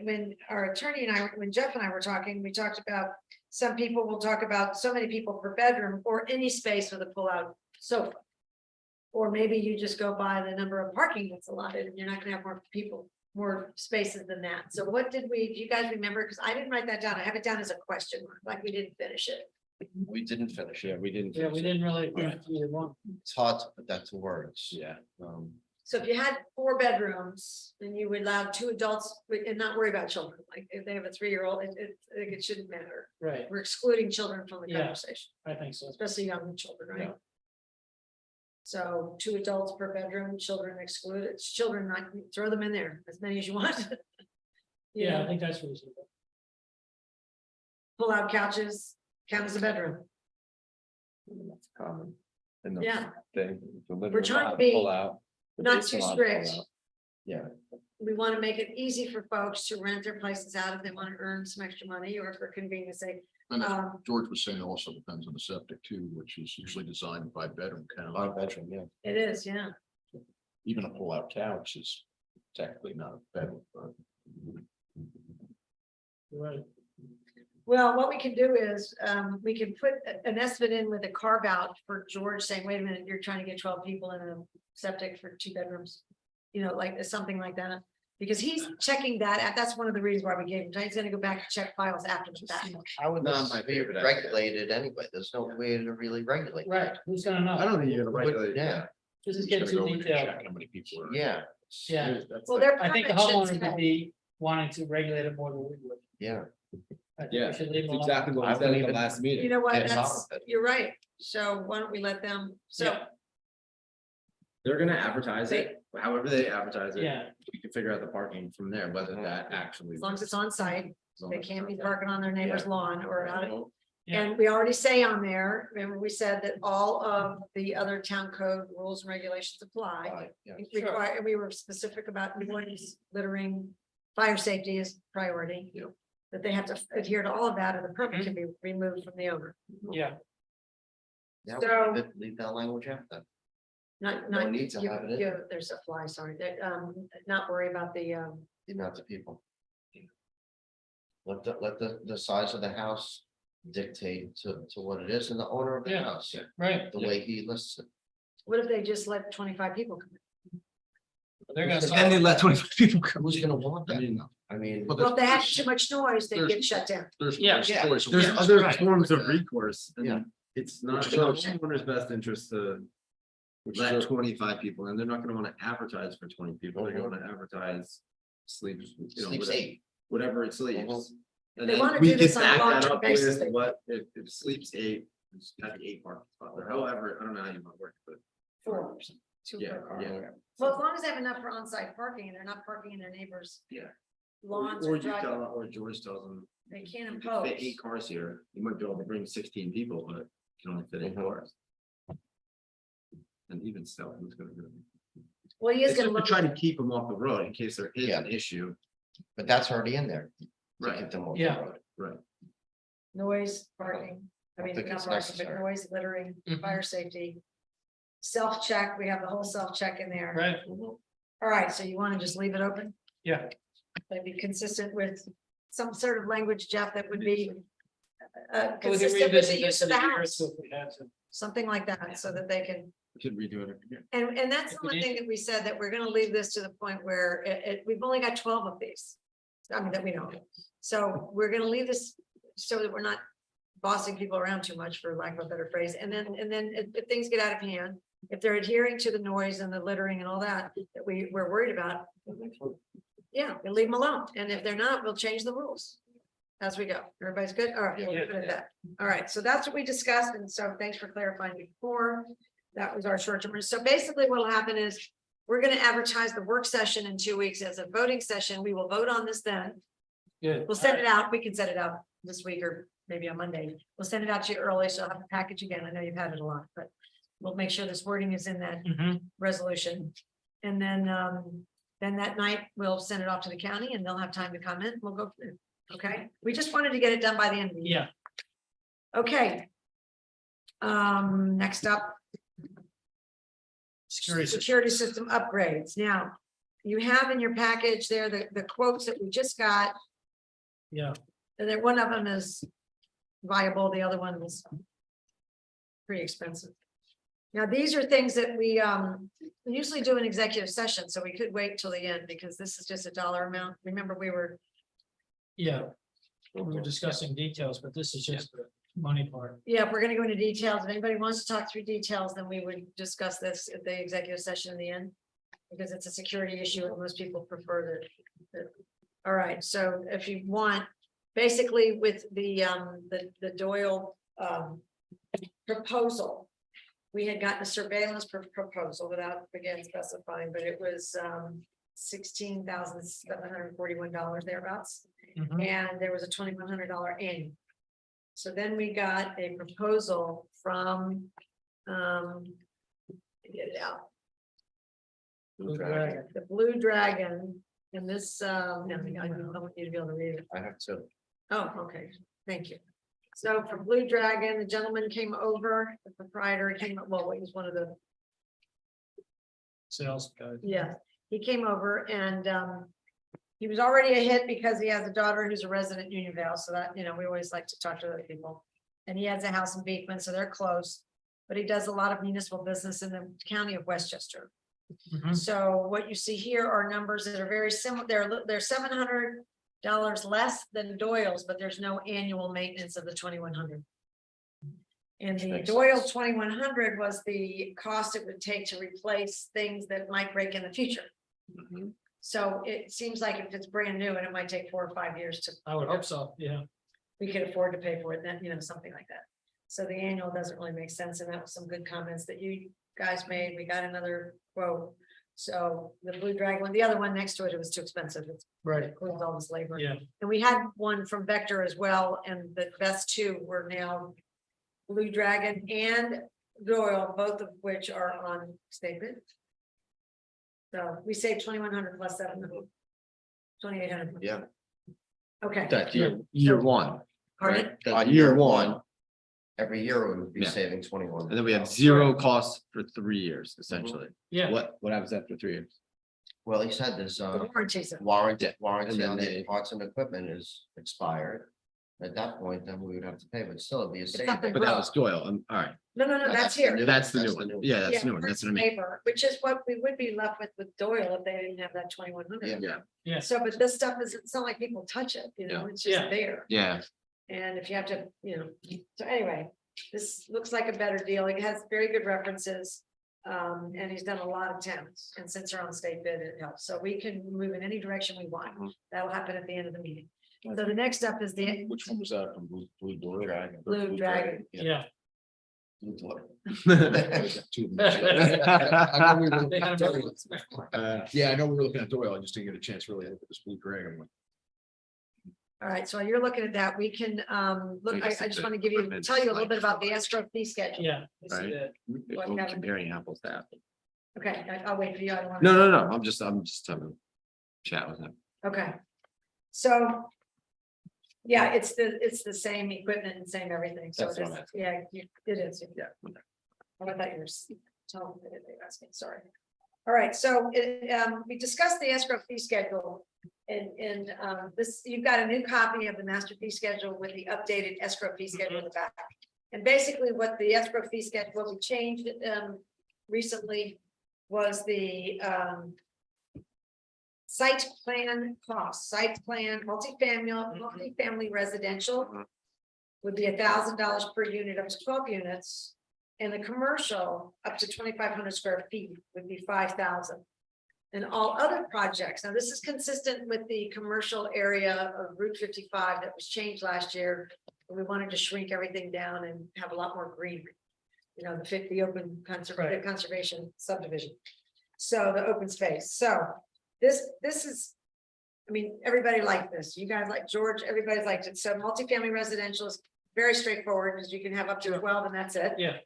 Speaker 11: when our attorney and I, when Jeff and I were talking, we talked about, some people will talk about so many people per bedroom or any space with a pull-out sofa. Or maybe you just go by the number of parking that's allotted and you're not gonna have more people, more spaces than that. So what did we, do you guys remember? Because I didn't write that down. I have it down as a question mark, like we didn't finish it.
Speaker 7: We didn't finish
Speaker 1: Yeah,
Speaker 7: it.
Speaker 1: we didn't.
Speaker 2: Yeah, we didn't really.
Speaker 1: Right.
Speaker 2: either one.
Speaker 7: It's hard to put that to words.
Speaker 1: Yeah.
Speaker 11: So if you had 4 bedrooms, then you would allow 2 adults and not worry about children. Like if they have a 3-year-old, I think it shouldn't matter.
Speaker 2: Right,
Speaker 11: We're excluding children from the
Speaker 2: Yeah.
Speaker 11: conversation,
Speaker 2: I think so.
Speaker 11: especially young children, right?
Speaker 2: Yeah.
Speaker 11: So 2 adults per bedroom, children excluded, it's children, not throw them in there, as many as you want. You
Speaker 2: Yeah, I
Speaker 11: know,
Speaker 2: think that's reasonable.
Speaker 11: pull out couches, count as a bedroom.
Speaker 1: That's common. in the
Speaker 11: Yeah.
Speaker 1: thing.
Speaker 11: We're trying to be not too strict.
Speaker 1: Yeah,
Speaker 11: We want to make it easy for folks to rent their places out if they want to earn some extra money or for convenience sake.
Speaker 6: And as George was saying, it also depends on the septic too, which is usually designed by bedroom count.
Speaker 7: 5 bedroom, yeah.
Speaker 11: It is, yeah.
Speaker 6: Even a pull-out couch is technically not a bedroom, but.
Speaker 2: Right.
Speaker 11: Well, what we can do is, we can put an estimate in with a carve out for George saying, wait a minute, you're trying to get 12 people in a septic for 2 bedrooms. You know, like something like that, because he's checking that. That's one of the reasons why we gave him. He's gonna go back and check files after the fact.
Speaker 7: I would
Speaker 1: Not
Speaker 7: not
Speaker 1: my
Speaker 7: be
Speaker 1: favorite idea.
Speaker 7: regulated anyway. There's no way to really regulate.
Speaker 2: Right, who's gonna know?
Speaker 1: I don't think you're gonna
Speaker 7: But,
Speaker 1: regulate.
Speaker 7: yeah,
Speaker 2: This is
Speaker 6: Just
Speaker 2: getting
Speaker 6: gotta
Speaker 2: too
Speaker 6: go in and
Speaker 2: detailed.
Speaker 6: check how many people are.
Speaker 7: yeah,
Speaker 2: Yeah,
Speaker 1: That's
Speaker 11: Well,
Speaker 1: like-
Speaker 11: they're.
Speaker 2: I think the homeowner would be wanting to regulate it more than we would.
Speaker 7: yeah.
Speaker 2: I think
Speaker 1: Yeah,
Speaker 2: we should leave
Speaker 1: it's
Speaker 2: them alone.
Speaker 1: exactly what
Speaker 7: I
Speaker 1: I said
Speaker 7: wouldn't
Speaker 1: in the
Speaker 7: even-
Speaker 1: last
Speaker 11: You
Speaker 1: meeting.
Speaker 11: know what,
Speaker 7: Get
Speaker 11: that's,
Speaker 7: solid bed.
Speaker 11: you're right. So why don't we let them, so.
Speaker 2: Yeah.
Speaker 1: They're gonna advertise it, however they advertise it.
Speaker 2: Yeah,
Speaker 1: We can figure out the parking from there, whether that actually.
Speaker 11: As long as it's on site,
Speaker 1: as long
Speaker 11: they
Speaker 1: as
Speaker 11: can't be
Speaker 1: it's-
Speaker 11: parking on their neighbor's
Speaker 1: Yeah.
Speaker 11: lawn or out of.
Speaker 2: Yeah.
Speaker 11: And we already say on there, remember we said that all of the other town code rules and regulations apply.
Speaker 7: Right, yeah.
Speaker 11: Require, we were specific about noise, littering, fire safety is priority.
Speaker 1: Yep.
Speaker 11: That they have to adhere to all of that, and the permit can be removed from the owner.
Speaker 2: yeah,
Speaker 7: Yeah,
Speaker 11: So-
Speaker 7: leave that language out then.
Speaker 11: Not,
Speaker 7: No
Speaker 11: not,
Speaker 7: need to have it in.
Speaker 11: yeah, there's a fly, sorry, that, not worry about the,
Speaker 7: The amount of people. Let the size of the house dictate to what it is and the owner of the
Speaker 2: Yeah.
Speaker 7: house,
Speaker 2: right.
Speaker 7: the way he lists it.
Speaker 11: what if they just let 25 people come in?
Speaker 2: They're gonna.
Speaker 1: And they let 25 people come.
Speaker 7: Who's gonna want
Speaker 1: I
Speaker 7: that?
Speaker 1: mean,
Speaker 7: I mean,
Speaker 6: But
Speaker 11: Well, if they have
Speaker 6: there's-
Speaker 11: too much noise, they
Speaker 6: there's-
Speaker 11: get shut down.
Speaker 6: There's.
Speaker 2: Yeah.
Speaker 6: there's
Speaker 7: Yeah.
Speaker 6: choice of
Speaker 1: there's
Speaker 6: ways,
Speaker 1: other
Speaker 6: right,
Speaker 1: forms of
Speaker 6: like that,
Speaker 1: recourse,
Speaker 7: Yeah.
Speaker 1: and it's not,
Speaker 6: Which
Speaker 1: it's
Speaker 6: is
Speaker 1: in
Speaker 6: okay.
Speaker 1: the homeowner's best interest to
Speaker 6: which
Speaker 1: let
Speaker 6: is-
Speaker 1: 25 people, and they're not gonna wanna advertise for 20 people, they're gonna wanna advertise sleeps, you know,
Speaker 7: sleeps
Speaker 1: whatever-
Speaker 7: 8.
Speaker 1: whatever it sleeps. And
Speaker 11: They
Speaker 1: then
Speaker 11: wanna
Speaker 1: we
Speaker 11: do
Speaker 1: can
Speaker 11: this on a
Speaker 1: back that
Speaker 11: long-term
Speaker 1: up
Speaker 11: basis,
Speaker 1: with what, if it sleeps 8, it's got the 8 parking spots, or however, I don't know how you might work, but.
Speaker 11: 4. 2
Speaker 1: Yeah,
Speaker 11: per car.
Speaker 1: yeah.
Speaker 11: Well, as long as they have enough for on-site parking and they're not parking in their neighbors'
Speaker 1: Yeah.
Speaker 11: lawns
Speaker 1: Or
Speaker 11: or
Speaker 1: you tell,
Speaker 11: driving,
Speaker 1: or George tells them,
Speaker 11: they can't
Speaker 1: you can
Speaker 11: impose.
Speaker 1: fit 8 cars here, you might be able to bring 16 people, but you can only fit 8
Speaker 7: Mhm.
Speaker 1: cars. And even still, who's gonna do it?
Speaker 3: Well, he is
Speaker 1: It's
Speaker 3: gonna
Speaker 1: just to
Speaker 3: look,
Speaker 1: try to keep them off the road in case there is
Speaker 7: Yeah.
Speaker 1: an issue.
Speaker 7: But that's already in there. to
Speaker 1: Right.
Speaker 7: keep them off the
Speaker 2: Yeah.
Speaker 7: road.
Speaker 1: Right.
Speaker 3: noise, parking, I mean,
Speaker 7: think
Speaker 3: not
Speaker 7: it's
Speaker 3: parking, but
Speaker 7: necessary.
Speaker 3: noise, littering,
Speaker 2: Mhm.
Speaker 3: fire safety. Self-check, we have the whole self-check in there.
Speaker 2: Right,
Speaker 3: All right, so you want to just leave it open?
Speaker 2: yeah,
Speaker 3: That'd be consistent with some sort of language, Jeff, that would be.
Speaker 2: we can
Speaker 3: Consistent with the
Speaker 2: revisit
Speaker 3: use
Speaker 2: this
Speaker 3: of
Speaker 2: in
Speaker 3: the
Speaker 2: a year or
Speaker 3: house,
Speaker 2: two if we had to.
Speaker 3: something like that, so that they can.
Speaker 1: We could redo it every year.
Speaker 3: And that's the
Speaker 2: If we
Speaker 3: one
Speaker 2: need
Speaker 3: thing that we said, that we're gonna leave this to the point where we've only got 12 of these. I mean, that we know. of. So we're gonna leave this so that we're not bossing people around too much, for lack of a better phrase. And then if things get out of hand, if they're adhering to the noise and the littering and all that, that we're worried about. Yeah, we'll leave them alone. And if they're not, we'll change the rules as we go. Everybody's good? All right, we'll leave it at that. All right, so that's what we discussed. And so thanks for clarifying before. That was our short term. So basically what'll happen is we're gonna advertise the work session in 2 weeks as a voting session. We will vote on this then.
Speaker 2: Good.
Speaker 3: We'll send it out. We can send it out this week or maybe on Monday. We'll send it out to you early, so I'll have the package again. I know you've had it a lot, but we'll make sure this wording is in that
Speaker 2: Mhm.
Speaker 3: resolution. And then that night, we'll send it off to the county and they'll have time to comment. We'll go through. Okay, we just wanted to get it done by the end of the year.
Speaker 2: Yeah,
Speaker 3: Okay. Next up,
Speaker 2: security system.
Speaker 3: security system upgrades. Now, you have in your package there the quotes that we just got.
Speaker 2: Yeah,
Speaker 3: And then one of them is viable, the other one is pretty expensive. Now, these are things that we usually do in executive session, so we could wait till the end because this is just a dollar amount. Remember, we were,
Speaker 2: yeah. We were discussing details, but this is just the money part.
Speaker 3: yeah, if we're gonna go into details, if anybody wants to talk through details, then we would discuss this at the executive session in the end. Because it's a security issue and most people prefer that. All right, so if you want, basically with the Doyle proposal. We had gotten a surveillance proposal without again specifying, but it was $16,741 thereabouts.
Speaker 2: Mhm.
Speaker 3: And there was a $2,100 annual. So then we got a proposal from get it out.
Speaker 2: Blue Dragon.
Speaker 3: The Blue Dragon, and this, no, I don't want you to be able to read it.
Speaker 7: I have to.
Speaker 3: Oh, okay, thank you. So for Blue Dragon, the gentleman came over, the proprietor came, well, he was one of the,
Speaker 2: Sales guy.
Speaker 3: yeah, he came over and he was already a hit because he has a daughter who's a resident in Unionville, so that, we always like to talk to other people. And he has a house in Beekman, so they're close, but he does a lot of municipal business in the county of Westchester.
Speaker 2: Mhm.
Speaker 3: So what you see here are numbers that are very similar. They're $700 less than Doyle's, but there's no annual maintenance of the 2,100. And the
Speaker 7: Makes
Speaker 3: Doyle
Speaker 7: sense.
Speaker 3: 2,100 was the cost it would take to replace things that might break in the future. So it seems like if it's brand new and it might take 4 or 5 years to,
Speaker 2: I would hope so, yeah.
Speaker 3: we could afford to pay for it, then, something like that. So the annual doesn't really make sense, and that was some good comments that you guys made. We got another quote. So the Blue Dragon, one, the other one next to it, it was too expensive. It
Speaker 2: Right,
Speaker 3: includes all this labor.
Speaker 2: yeah.
Speaker 3: And we had one from Vector as well, and the best two were now Blue Dragon and Doyle, both of which are on state bid. So we saved 2,100 plus 700. 2,800.
Speaker 7: Yeah.
Speaker 3: Okay.
Speaker 1: That's year one,
Speaker 3: Pardon?
Speaker 1: right?
Speaker 7: That's
Speaker 1: Year one,
Speaker 7: Every year we would be
Speaker 1: Yeah.
Speaker 7: saving 21.
Speaker 1: and then we have zero costs for 3 years, essentially.
Speaker 2: Yeah,
Speaker 1: What happens after 3 years?
Speaker 7: Well, he said this
Speaker 3: The warranties.
Speaker 7: warranty
Speaker 1: And then
Speaker 7: on
Speaker 1: they-
Speaker 7: the parts and equipment is expired. At that point, then we would have to pay, but still it'd be a
Speaker 3: nothing
Speaker 7: saving.
Speaker 1: But that was Doyle, all right,
Speaker 3: No, that's here.
Speaker 1: that's the
Speaker 7: That's
Speaker 1: new
Speaker 7: the
Speaker 1: one,
Speaker 7: new
Speaker 1: yeah, that's
Speaker 3: Yeah,
Speaker 1: the new one, that's what I mean.
Speaker 3: paper, which is what we would be left with Doyle if they didn't have that 2,100.
Speaker 7: Yeah.
Speaker 1: Yeah,
Speaker 3: So, but this stuff is, it's not like people touch it,
Speaker 1: Yeah.
Speaker 3: it's just
Speaker 2: Yeah.
Speaker 3: there.
Speaker 1: yeah,
Speaker 3: And if you have to, so anyway, this looks like a better deal. It has very good references. And he's done a lot of towns, and since they're on state bid, it helps. So we can move in any direction we want. That'll happen at the end of the meeting. So the next up is the
Speaker 6: Which one was that from Blue Dragon?
Speaker 3: Blue Dragon.
Speaker 2: yeah.
Speaker 6: Blue Dragon. Two of them. I know we were
Speaker 2: They
Speaker 6: looking
Speaker 2: had
Speaker 6: at
Speaker 2: another
Speaker 6: Doyle.
Speaker 2: one.
Speaker 6: Yeah, I know we were looking at Doyle. I just didn't get a chance really to look at this Blue Dragon one.
Speaker 3: All right, so while you're looking at that, we can, look, I just want to give you, tell you a little bit about the escrow fee schedule.
Speaker 2: Yeah. I see
Speaker 1: Right.
Speaker 2: that.
Speaker 3: What,
Speaker 1: We're
Speaker 3: Kevin?
Speaker 1: comparing apples to apples.
Speaker 3: Okay, I'll wait for you. I don't want.
Speaker 1: No, I'm just having a chat with him.
Speaker 3: Okay. So. Yeah, it's the same equipment and same everything. So
Speaker 1: That's
Speaker 3: it
Speaker 1: what
Speaker 3: is,
Speaker 1: I'm asking.
Speaker 3: yeah, it is. Yeah. Oh, I thought you were telling me that they were asking, sorry. All right, so we discussed the escrow fee schedule. And this, you've got a new copy of the master fee schedule with the updated escrow fee schedule in the back. And basically what the escrow fee schedule, what we changed recently was the site plan cost, site plan, multifamily residential would be $1,000 per unit up to 12 units. And the commercial up to 2,500 square feet would be 5,000. And all other projects, now this is consistent with the commercial area of Route 55 that was changed last year. We wanted to shrink everything down and have a lot more greenery. You know, the open conservation subdivision. So the open space. So this is, I mean, everybody liked this. You guys like George, everybody's liked it. So multifamily residential is very straightforward because you can have up to 12 and that's it.
Speaker 2: Yeah.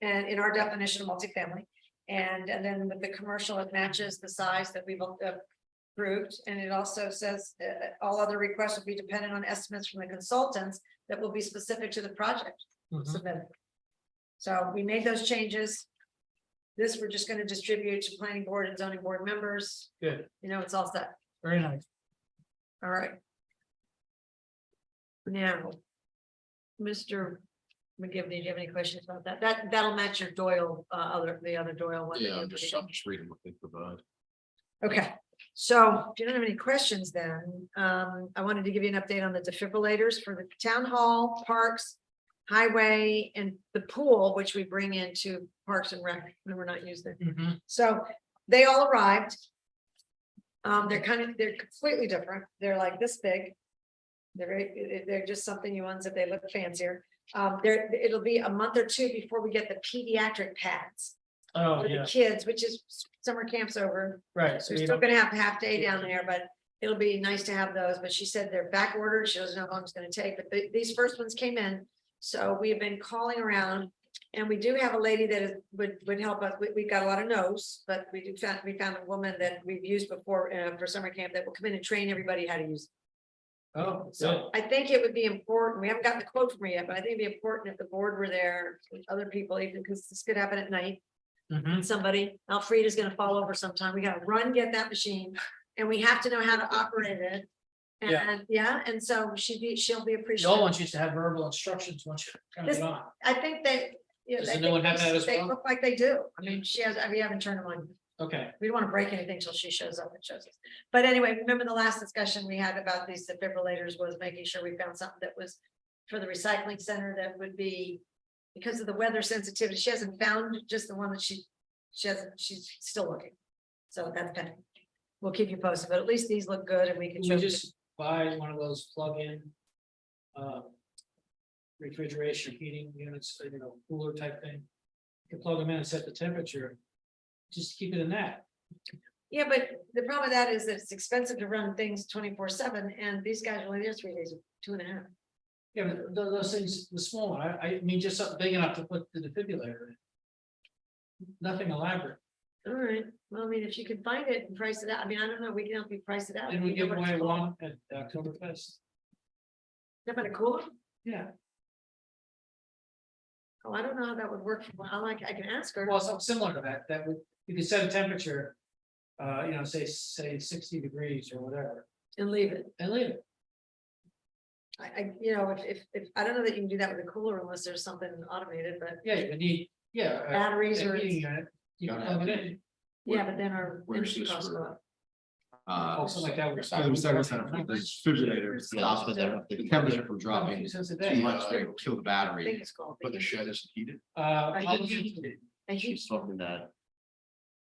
Speaker 3: And in our definition of multifamily. And then with the commercial, it matches the size that we've approved. And it also says all other requests will be dependent on estimates from the consultants that will be specific to the project submitted. So we made those changes. This we're just going to distribute to planning board and zoning board members.
Speaker 2: Good,
Speaker 3: You know, it's all set.
Speaker 2: very nice.
Speaker 3: All right. Now, Mr. McGivney, do you have any questions about that? That'll match your Doyle, the other Doyle one.
Speaker 6: Yeah, I'm just reading what they provide.
Speaker 3: Okay, so if you don't have any questions, then I wanted to give you an update on the defibrillators for the town hall, parks, highway, and the pool, which we bring into Parks and Rec when we're not using it. So they all arrived. They're completely different. They're like this big. They're just something you ones that they look fancier. It'll be a month or two before we get the pediatric pads
Speaker 2: Oh,
Speaker 3: for
Speaker 2: yeah,
Speaker 3: the kids, which is summer camp's over.
Speaker 2: right.
Speaker 3: So
Speaker 2: So
Speaker 3: we're
Speaker 2: you
Speaker 3: still
Speaker 2: don't,
Speaker 3: gonna have a half day down there, but it'll be nice to have those. But she said they're back ordered. She doesn't know how long it's gonna take, but these first ones came in. So we've been calling around and we do have a lady that would help us. We've got a lot of no's, but we found a woman that we've used before for summer camp that will come in and train everybody how to use.
Speaker 2: oh,
Speaker 3: So
Speaker 2: good.
Speaker 3: I think it would be important. We haven't gotten the quote from her yet, but I think it'd be important if the board were there with other people, even because this could happen at night. Somebody, Alfreda's gonna fall over sometime. We gotta run, get that machine, and we have to know how to operate it.
Speaker 2: Yeah.
Speaker 3: And so she'll be
Speaker 2: The old
Speaker 3: appreciative.
Speaker 2: ones used to have verbal instructions once you kind of
Speaker 3: This-
Speaker 2: get on.
Speaker 3: I think they, you know,
Speaker 2: Does
Speaker 3: I
Speaker 2: the new
Speaker 3: think
Speaker 2: one have that as
Speaker 3: they
Speaker 2: well?
Speaker 3: look like they do. I mean, we haven't turned them on.
Speaker 2: Okay,
Speaker 3: We don't want to break anything till she shows up and shows us. But anyway, remember the last discussion we had about these defibrillators was making sure we found something that was for the recycling center that would be, because of the weather sensitivity, she hasn't found just the one that she hasn't, she's still looking. So that's pending. We'll keep you posted, but at least these look good and we can
Speaker 2: we
Speaker 3: show.
Speaker 2: just buy one of those plug-in refrigeration heating units, you know, cooler type thing. You can plug them in and set the temperature. Just keep it in that.
Speaker 3: Yeah, but the problem with that is that it's expensive to run things 24/7 and these guys are only there 3 days, 2.5.
Speaker 2: Yeah, but those things, the small one, I mean, just something big enough to put the defibrillator in. Nothing elaborate.
Speaker 3: All right, well, I mean, if you could find it and price it out, I mean, I don't know, we can help you price it out.
Speaker 2: Didn't we
Speaker 3: You know
Speaker 2: give
Speaker 3: what it's
Speaker 2: away
Speaker 3: called.
Speaker 2: one at Oktoberfest?
Speaker 3: How about a cooler?
Speaker 2: Yeah,
Speaker 3: Oh, I don't know how that would work. I can ask her.
Speaker 2: well, something similar to that, that would, you could set a temperature. You know, say 60 degrees or whatever,
Speaker 3: And leave it.
Speaker 2: and leave it.
Speaker 3: You know, if, I don't know that you can do that with a cooler unless there's something automated, but
Speaker 2: Yeah, you need, yeah.
Speaker 3: batteries
Speaker 2: a
Speaker 3: or,
Speaker 2: heating unit, you can plug it in.
Speaker 3: yeah, but then our
Speaker 6: Where's
Speaker 3: energy
Speaker 6: this
Speaker 3: costs go
Speaker 6: for?
Speaker 3: up.
Speaker 2: Something like that. would-
Speaker 1: The recycle center, the defibrillator stops the temperature from dropping
Speaker 2: Few cents a
Speaker 1: too
Speaker 2: day.
Speaker 1: much to kill the
Speaker 3: I think
Speaker 1: battery.
Speaker 3: it's called.
Speaker 6: But the shed isn't heated.
Speaker 3: And
Speaker 7: She's talking that.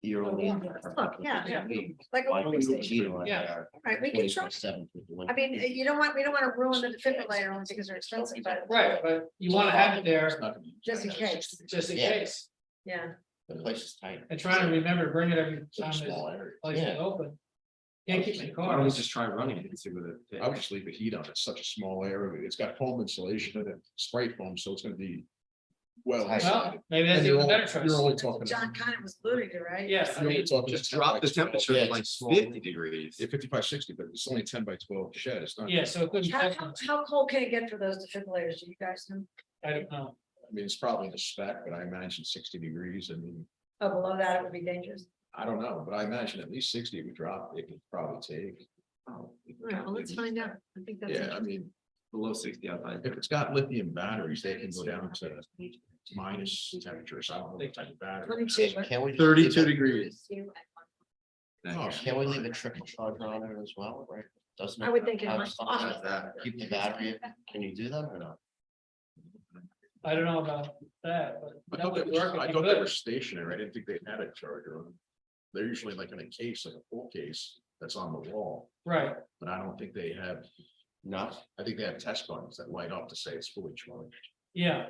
Speaker 7: You're
Speaker 3: Oh,
Speaker 7: only.
Speaker 3: yeah. Look, yeah. Like a
Speaker 7: Why don't
Speaker 3: police
Speaker 7: you
Speaker 3: station.
Speaker 7: heat it like
Speaker 2: Yeah.
Speaker 7: that?
Speaker 3: Right, we can try.
Speaker 7: 24/7 for the winter.
Speaker 3: I mean, we don't want to ruin the defibrillator only because they're expensive, but
Speaker 2: Right, but you wanna have it there
Speaker 6: It's not gonna be-
Speaker 3: just in case,
Speaker 2: just in
Speaker 7: Yeah.
Speaker 2: case,
Speaker 3: yeah.
Speaker 7: The place is tight.
Speaker 2: and trying to remember to bring it every
Speaker 7: It's a
Speaker 2: time
Speaker 7: small
Speaker 2: there's
Speaker 7: area.
Speaker 2: a place
Speaker 7: Yeah.
Speaker 2: to open. Can't keep my
Speaker 1: Why don't we
Speaker 2: car.
Speaker 1: just try running it and see what it?
Speaker 6: I would just leave the heat on. It's such a small area. It's got foam insulation and spray foam, so it's gonna be Well.
Speaker 2: Well, maybe that's
Speaker 6: And you're
Speaker 2: even a
Speaker 6: only-
Speaker 2: better choice.
Speaker 6: You're only talking.
Speaker 11: John kind of was alluding to, right?
Speaker 2: Yes, I
Speaker 6: You're only
Speaker 2: mean,
Speaker 6: talking
Speaker 1: Just
Speaker 6: 10
Speaker 1: drop
Speaker 6: by
Speaker 1: the
Speaker 6: 12.
Speaker 1: temperature
Speaker 7: Yeah,
Speaker 1: to like
Speaker 7: it's small.
Speaker 1: 50 degrees.
Speaker 6: Yeah, 55-60, but it's only 10 by 12 shed, it's not.
Speaker 2: yeah, so it could be,
Speaker 11: How cold can it get for those defibrillators? Do you guys know?
Speaker 2: I don't know.
Speaker 6: I mean, it's probably in the spec, but I imagine 60 degrees, I mean,
Speaker 11: Oh, below that, it would be dangerous.
Speaker 6: I don't know, but I imagine at least 60 would drop, it could probably take.
Speaker 11: All right, well, let's find out. I think that's.
Speaker 6: Yeah, I
Speaker 11: interesting.
Speaker 6: mean,
Speaker 1: Below 60 outside.
Speaker 6: if it's got lithium batteries, they can go down to minus temperatures, I don't know what type of battery.
Speaker 11: 22, right?
Speaker 7: Can we?
Speaker 1: 32 degrees.
Speaker 6: Oh,
Speaker 7: Can we leave a trickle charger on it as well, right? Doesn't
Speaker 11: I would think it
Speaker 7: have
Speaker 11: might.
Speaker 7: something like that? Keep the battery, can you do that or not?
Speaker 2: I don't know about that, but
Speaker 6: I
Speaker 2: that
Speaker 6: thought they
Speaker 2: would
Speaker 6: were,
Speaker 2: work.
Speaker 6: I
Speaker 2: if you
Speaker 6: thought they were
Speaker 2: could.
Speaker 6: stationary, I didn't think they had a charger on them. They're usually like in a case, like a full case that's on the wall,
Speaker 2: Right,
Speaker 6: but I don't think they have,
Speaker 7: No,
Speaker 6: I think they have test buttons that light up to say it's fully charged.
Speaker 2: yeah.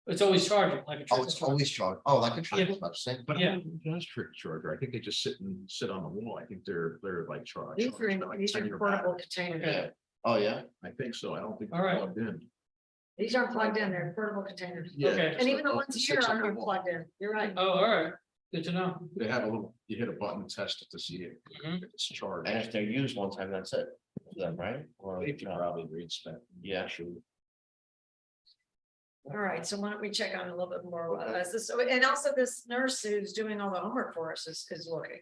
Speaker 2: It's always charging like a.
Speaker 7: oh,
Speaker 2: trickle
Speaker 7: it's
Speaker 2: charger.
Speaker 7: always charged, oh, like a
Speaker 2: Yeah.
Speaker 7: trickle, same.
Speaker 6: But I
Speaker 2: Yeah.
Speaker 6: don't think it does trick charger, I think they just sit on the wall, I think they're like charged.
Speaker 11: These are, these are portable containers.
Speaker 2: Okay.
Speaker 7: Oh, yeah,
Speaker 6: I think so, I don't think
Speaker 2: All
Speaker 6: they're
Speaker 2: right.
Speaker 6: plugged in.
Speaker 11: These aren't plugged in, they're portable containers.
Speaker 6: Yeah,
Speaker 2: Okay.
Speaker 6: just
Speaker 11: And even the
Speaker 6: like
Speaker 11: ones
Speaker 6: it
Speaker 11: here
Speaker 6: sits on the
Speaker 11: aren't
Speaker 6: wall.
Speaker 11: plugged in. You're right.
Speaker 2: Oh, all right, good to know.
Speaker 6: They have a little, you hit a button, test it to see it,
Speaker 2: Mhm.
Speaker 6: if it's charged.
Speaker 7: and if they're used one time, that's it, then, right? Or,
Speaker 6: They could
Speaker 7: no?
Speaker 6: probably reinspect.
Speaker 7: Yeah.
Speaker 6: Sure.
Speaker 11: All right, so why don't we check on it a little bit more as this, and also this nurse who's doing all the homework for us is looking.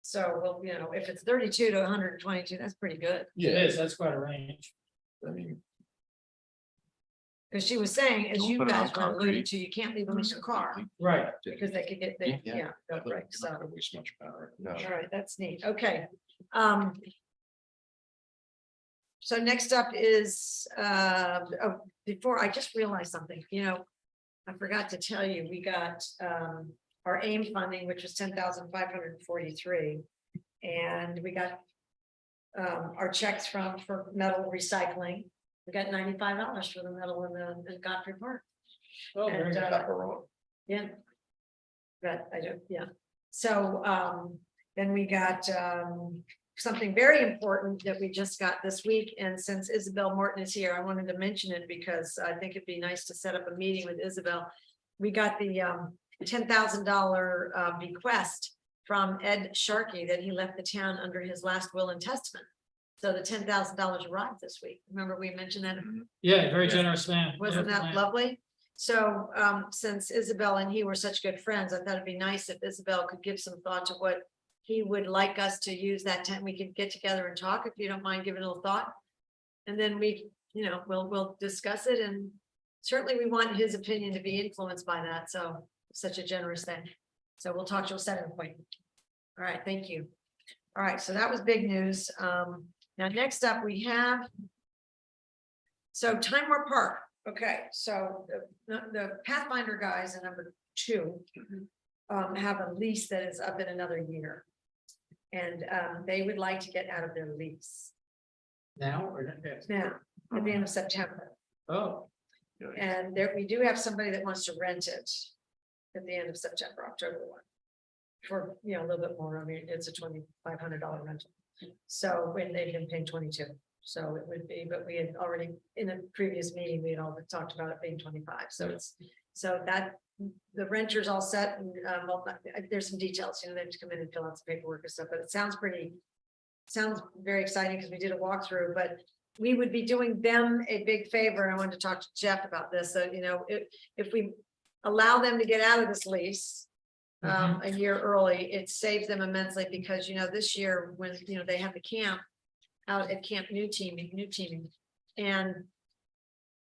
Speaker 11: So, well, you know, if it's 32 to 122, that's pretty good.
Speaker 2: It
Speaker 6: Yeah,
Speaker 2: is, that's quite a range.
Speaker 6: I mean,
Speaker 11: Because she was saying, as
Speaker 6: Don't
Speaker 11: you
Speaker 6: put it on
Speaker 11: guys were alluding
Speaker 6: concrete.
Speaker 11: to, you can't leave them in your car
Speaker 2: Right,
Speaker 11: because they could get, they,
Speaker 7: Yeah.
Speaker 11: yeah, they'll break,
Speaker 6: you're not
Speaker 11: so.
Speaker 6: gonna waste much power.
Speaker 7: No.
Speaker 11: All right, that's neat. Okay. So next up is, oh, before I just realized something, you know, I forgot to tell you, we got, our AIM funding, which was 10,543. And we got, our checks for metal recycling. We got $95 for the metal in Godfrey Park.
Speaker 2: oh, very
Speaker 11: And,
Speaker 2: good.
Speaker 11: yeah. But I don't, yeah. So then we got something very important that we just got this week. And since Isabel Morton is here, I wanted to mention it because I think it'd be nice to set up a meeting with Isabel. We got the $10,000 bequest from Ed Sharkey that he left the town under his last will and testament. So the $10,000 arrived this week. Remember, we mentioned that.
Speaker 2: Yeah, very generous man.
Speaker 11: Wasn't
Speaker 2: Wonderful
Speaker 11: that
Speaker 2: man.
Speaker 11: lovely? So since Isabel and he were such good friends, I thought it'd be nice if Isabel could give some thought to what he would like us to use that time. We could get together and talk, if you don't mind giving a little thought. And then we, you know, we'll discuss it, and certainly we want his opinion to be influenced by that. So such a generous thing. So we'll talk to a second point. All right, thank you. All right, so that was big news. Now, next up, we have. So Time Warp Park, okay, so the Pathfinder guys in number 2. Have a lease that is up in another year. And they would like to get out of their lease
Speaker 2: Now or not?
Speaker 11: now, at the end of September.
Speaker 2: Oh,
Speaker 11: And there, we do have somebody that wants to rent it at the end of September, October 1. For, you know, a little bit more. I mean, it's a $2,500 rental. So when they've been paying 22, so it would be, but we had already, in a previous meeting, we had all talked about it being 25. So it's, so that, the renter's all set, and well, there's some details, you know, they have to come in and fill out some paperwork and stuff, but it sounds very exciting because we did a walkthrough, but we would be doing them a big favor. And I wanted to talk to Jeff about this. So, you know, if we allow them to get out of this lease a year early, it saves them immensely because, you know, this year when, you know, they have the camp out at Camp New Teaming. And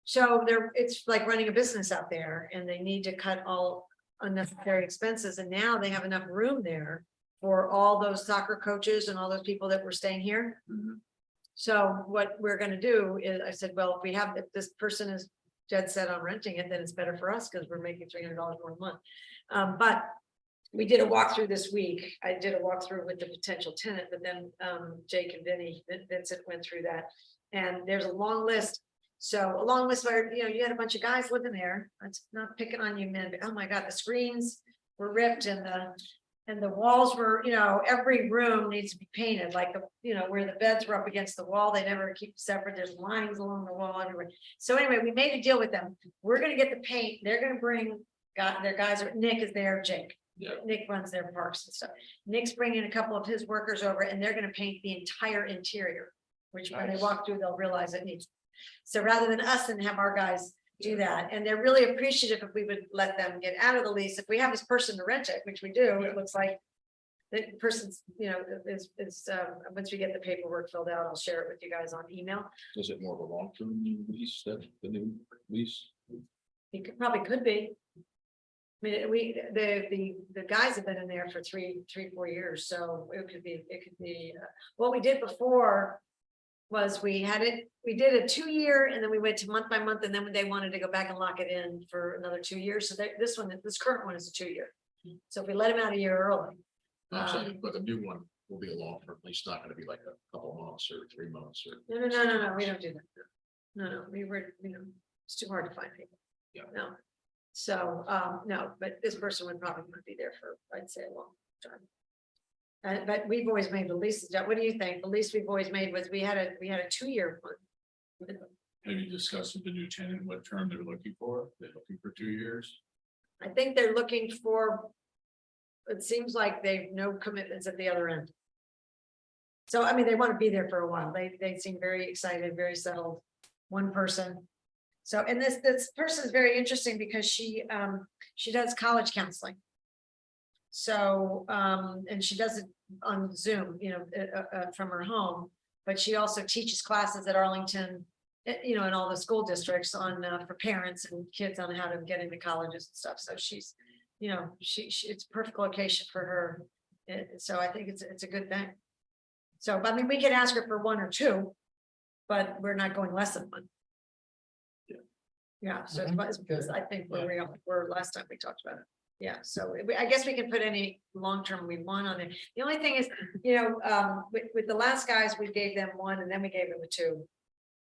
Speaker 11: so it's like running a business out there, and they need to cut all unnecessary expenses. And now they have enough room there for all those soccer coaches and all those people that were staying here. So what we're gonna do is, I said, well, if this person is dead set on renting it, then it's better for us because we're making $300 more a month. But we did a walkthrough this week. I did a walkthrough with the potential tenant, but then Jake and Vincent went through that. And there's a long list. So a long list where, you know, you had a bunch of guys living there. It's not picking on you, men, but oh my God, the screens were ripped and
Speaker 3: And the walls were, every room needs to be painted, like, where the beds were up against the wall, they never keep separate, there's lines along the wall everywhere. So anyway, we made a deal with them, we're gonna get the paint, they're gonna bring, their guys, Nick is there, Jake.
Speaker 6: Yeah.
Speaker 3: Nick runs their parks and stuff, Nick's bringing a couple of his workers over, and they're gonna paint the entire interior. Which when they
Speaker 6: Nice.
Speaker 3: walk through, they'll realize it needs, so rather than us and have our guys do that, and they're really appreciative if we would let them get out of the lease. If we have this person to rent it, which we do, it looks like. The person's, is, once we get the paperwork filled out, I'll share it with you guys on email.
Speaker 6: Is it more of a long-term lease, that the new lease?
Speaker 3: It probably could be. I mean, the guys have been in there for 4 years, so it could be, what we did before. Was we did a 2-year, and then we went to month by month, and then they wanted to go back and lock it in for another 2 years, so this current one is a 2-year. So if we let him out a year early.
Speaker 6: I'm saying, but the new one will be a long-term lease, not gonna be like a couple months or 3 months or.
Speaker 3: No, we don't do that. No, we were, it's too hard to find people.
Speaker 6: Yeah.
Speaker 3: No. So, no, but this person would probably want to be there for, I'd say, a long time. But we've always made the least, what do you think? The least we've always made was we had a 2-year one.
Speaker 14: Have you discussed with the new tenant what term they're looking for? They're looking for 2 years?
Speaker 3: I think they're looking for, it seems like they've no commitments at the other end. So, I mean, they want to be there for a while. They seem very excited, very settled, one person. So, and this person is very interesting because she does college counseling. So, and she does it on Zoom, from her home, but she also teaches classes at Arlington, in all the school districts on, for parents and kids on how to get into colleges and stuff. So she's, it's a perfect location for her. So I think it's a good thing. So, I mean, we could ask her for 1 or 2, but we're not going less than 1. Yeah, so it's, I think where we were last time we talked about it. Yeah, so I guess we can put any long-term we want on there. The only thing is, with the last guys, we gave them 1 and then we gave them a 2.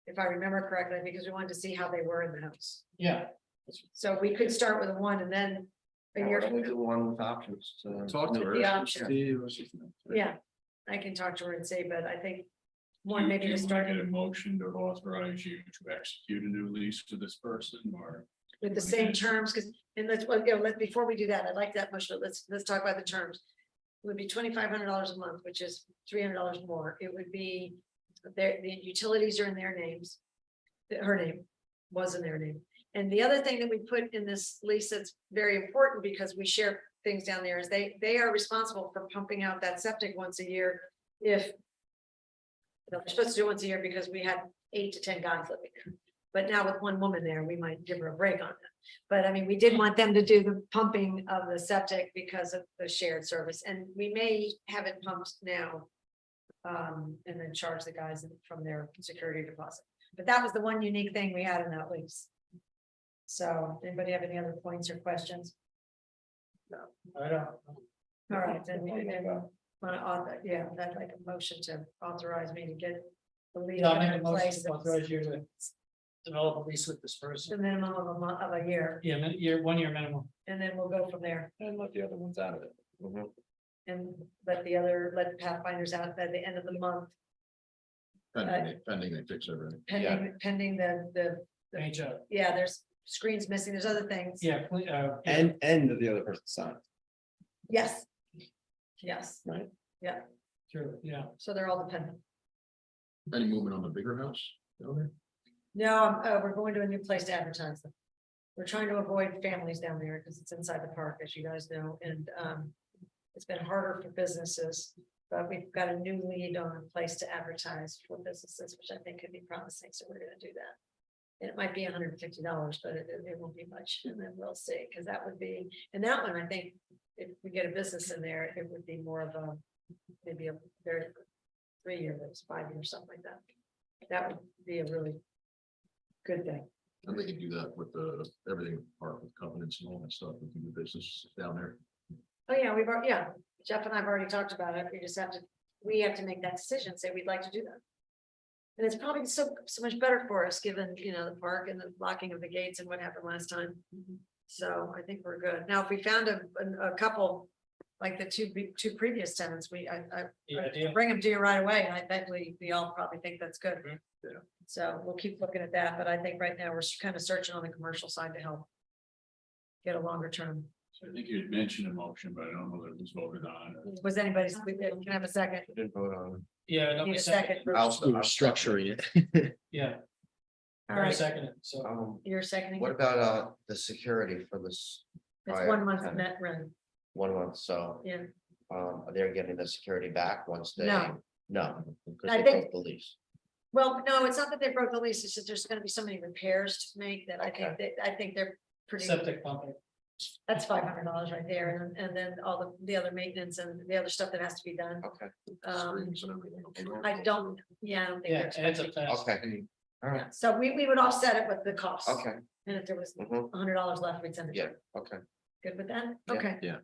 Speaker 3: If I remember correctly, because we wanted to see how they were in the house.
Speaker 2: Yeah.
Speaker 3: So we could start with a 1 and then a year.
Speaker 1: Why don't we do one with options to
Speaker 6: Talk to
Speaker 1: to
Speaker 6: her.
Speaker 3: The option.
Speaker 1: see what she thinks.
Speaker 3: Yeah, I can talk to her and see, but I think 1
Speaker 14: Do
Speaker 3: maybe
Speaker 14: you
Speaker 3: to
Speaker 14: wanna
Speaker 3: start
Speaker 14: Get a motion to authorize you to execute a new lease to this person or?
Speaker 3: with the same terms, because, and before we do that, I'd like that motion, let's talk about the terms. It would be $2,500 a month, which is $300 more. It would be, the utilities are in their names. Her name was in their name. And the other thing that we put in this lease that's very important, because we share things down there, is they are responsible for pumping out that septic once a year. If they're supposed to do it once a year because we had 8 to 10 guys living there. But now with 1 woman there, we might give her a break on that. But I mean, we did want them to do the pumping of the septic because of the shared service, and we may have it pumped now. And then charge the guys from their security deposit. But that was the one unique thing we had in that lease. So, anybody have any other points or questions?
Speaker 2: I don't.
Speaker 3: All right, then, that's like a motion to authorize me to get the lease
Speaker 2: Yeah, I'll make a
Speaker 3: in
Speaker 2: motion
Speaker 3: place.
Speaker 2: to authorize you to develop a lease with this
Speaker 3: The
Speaker 2: person.
Speaker 3: minimum of a month, of a year,
Speaker 2: Yeah, 1 year minimum.
Speaker 3: and then we'll go from there.
Speaker 1: And let the other ones out of it.
Speaker 3: And let Pathfinders out by the end of the month,
Speaker 6: Pending they fix everything.
Speaker 3: pending the,
Speaker 2: NHL.
Speaker 3: there's screens missing, there's other things.
Speaker 2: Yeah.
Speaker 1: And the other person signed.
Speaker 3: Yes. Yes,
Speaker 2: Sure, yeah.
Speaker 3: so they're all dependent.
Speaker 6: Any movement on the bigger house down there?
Speaker 3: No, we're going to a new place to advertise them. We're trying to avoid families down there because it's inside the park, as you guys know, and it's been harder for businesses. But we've got a new lead on a place to advertise for businesses, which I think could be promising, so we're gonna do that. And it might be $150, but it won't be much, and then we'll see, because that would be, and that one, I think, if we get a business in there, it would be more of a, maybe a very 3-year, that's 5 years, something like that. That would be a really good thing.
Speaker 6: And they can do that with everything part with covenants and all that stuff, we can do business down there.
Speaker 3: Oh, yeah, Jeff and I've already talked about it. We have to make that decision, say we'd like to do that. And it's probably so much better for us, given, the park and the locking of the gates and what happened last time. So I think we're good. Now, if we found a couple
Speaker 11: like the two previous tenants, I
Speaker 2: Yeah, deal.
Speaker 11: bring them to you right away, and I bet we all probably think that's good.
Speaker 2: Yeah.
Speaker 11: So we'll keep looking at that, but I think right now we're kind of searching on the commercial side to help get a longer term.
Speaker 14: I think you had mentioned a motion, but I don't know that it was voted on.
Speaker 11: Was anybody, can I have a second?
Speaker 7: Didn't vote on.
Speaker 2: Yeah,
Speaker 11: Need
Speaker 2: nobody
Speaker 11: a
Speaker 2: seconded.
Speaker 11: second.
Speaker 7: I'll-
Speaker 1: We were structuring it.
Speaker 2: Yeah,
Speaker 11: All
Speaker 2: nobody
Speaker 11: right,
Speaker 2: seconded, so.
Speaker 11: you're seconding.
Speaker 7: What
Speaker 11: it?
Speaker 7: about the security for this
Speaker 11: It's
Speaker 7: prior
Speaker 11: 1 month
Speaker 7: tenant?
Speaker 11: net rent,
Speaker 7: 1 month, so
Speaker 11: yeah.
Speaker 7: they're getting the security back once they.
Speaker 11: No.
Speaker 7: No, because
Speaker 11: I
Speaker 7: they
Speaker 11: think-
Speaker 7: broke the lease.
Speaker 11: Well, no, it's not that they broke the lease, it's just there's gonna be so many repairs to make that I think they're pretty,
Speaker 2: Septic pumping.
Speaker 11: that's $500 right there, and then all the other maintenance and the other stuff that has to be done.
Speaker 7: Okay.
Speaker 6: Screens and everything.
Speaker 11: I don't think
Speaker 2: Yeah,
Speaker 11: they're
Speaker 2: it's a fast.
Speaker 7: Okay, all right,
Speaker 11: So we would offset it with the cost.
Speaker 7: okay,
Speaker 11: And if there was
Speaker 7: mhm,
Speaker 11: $100 left, we'd send it.
Speaker 7: yeah, okay.
Speaker 11: Good with that?
Speaker 7: Yeah.
Speaker 11: Okay.
Speaker 1: Yeah.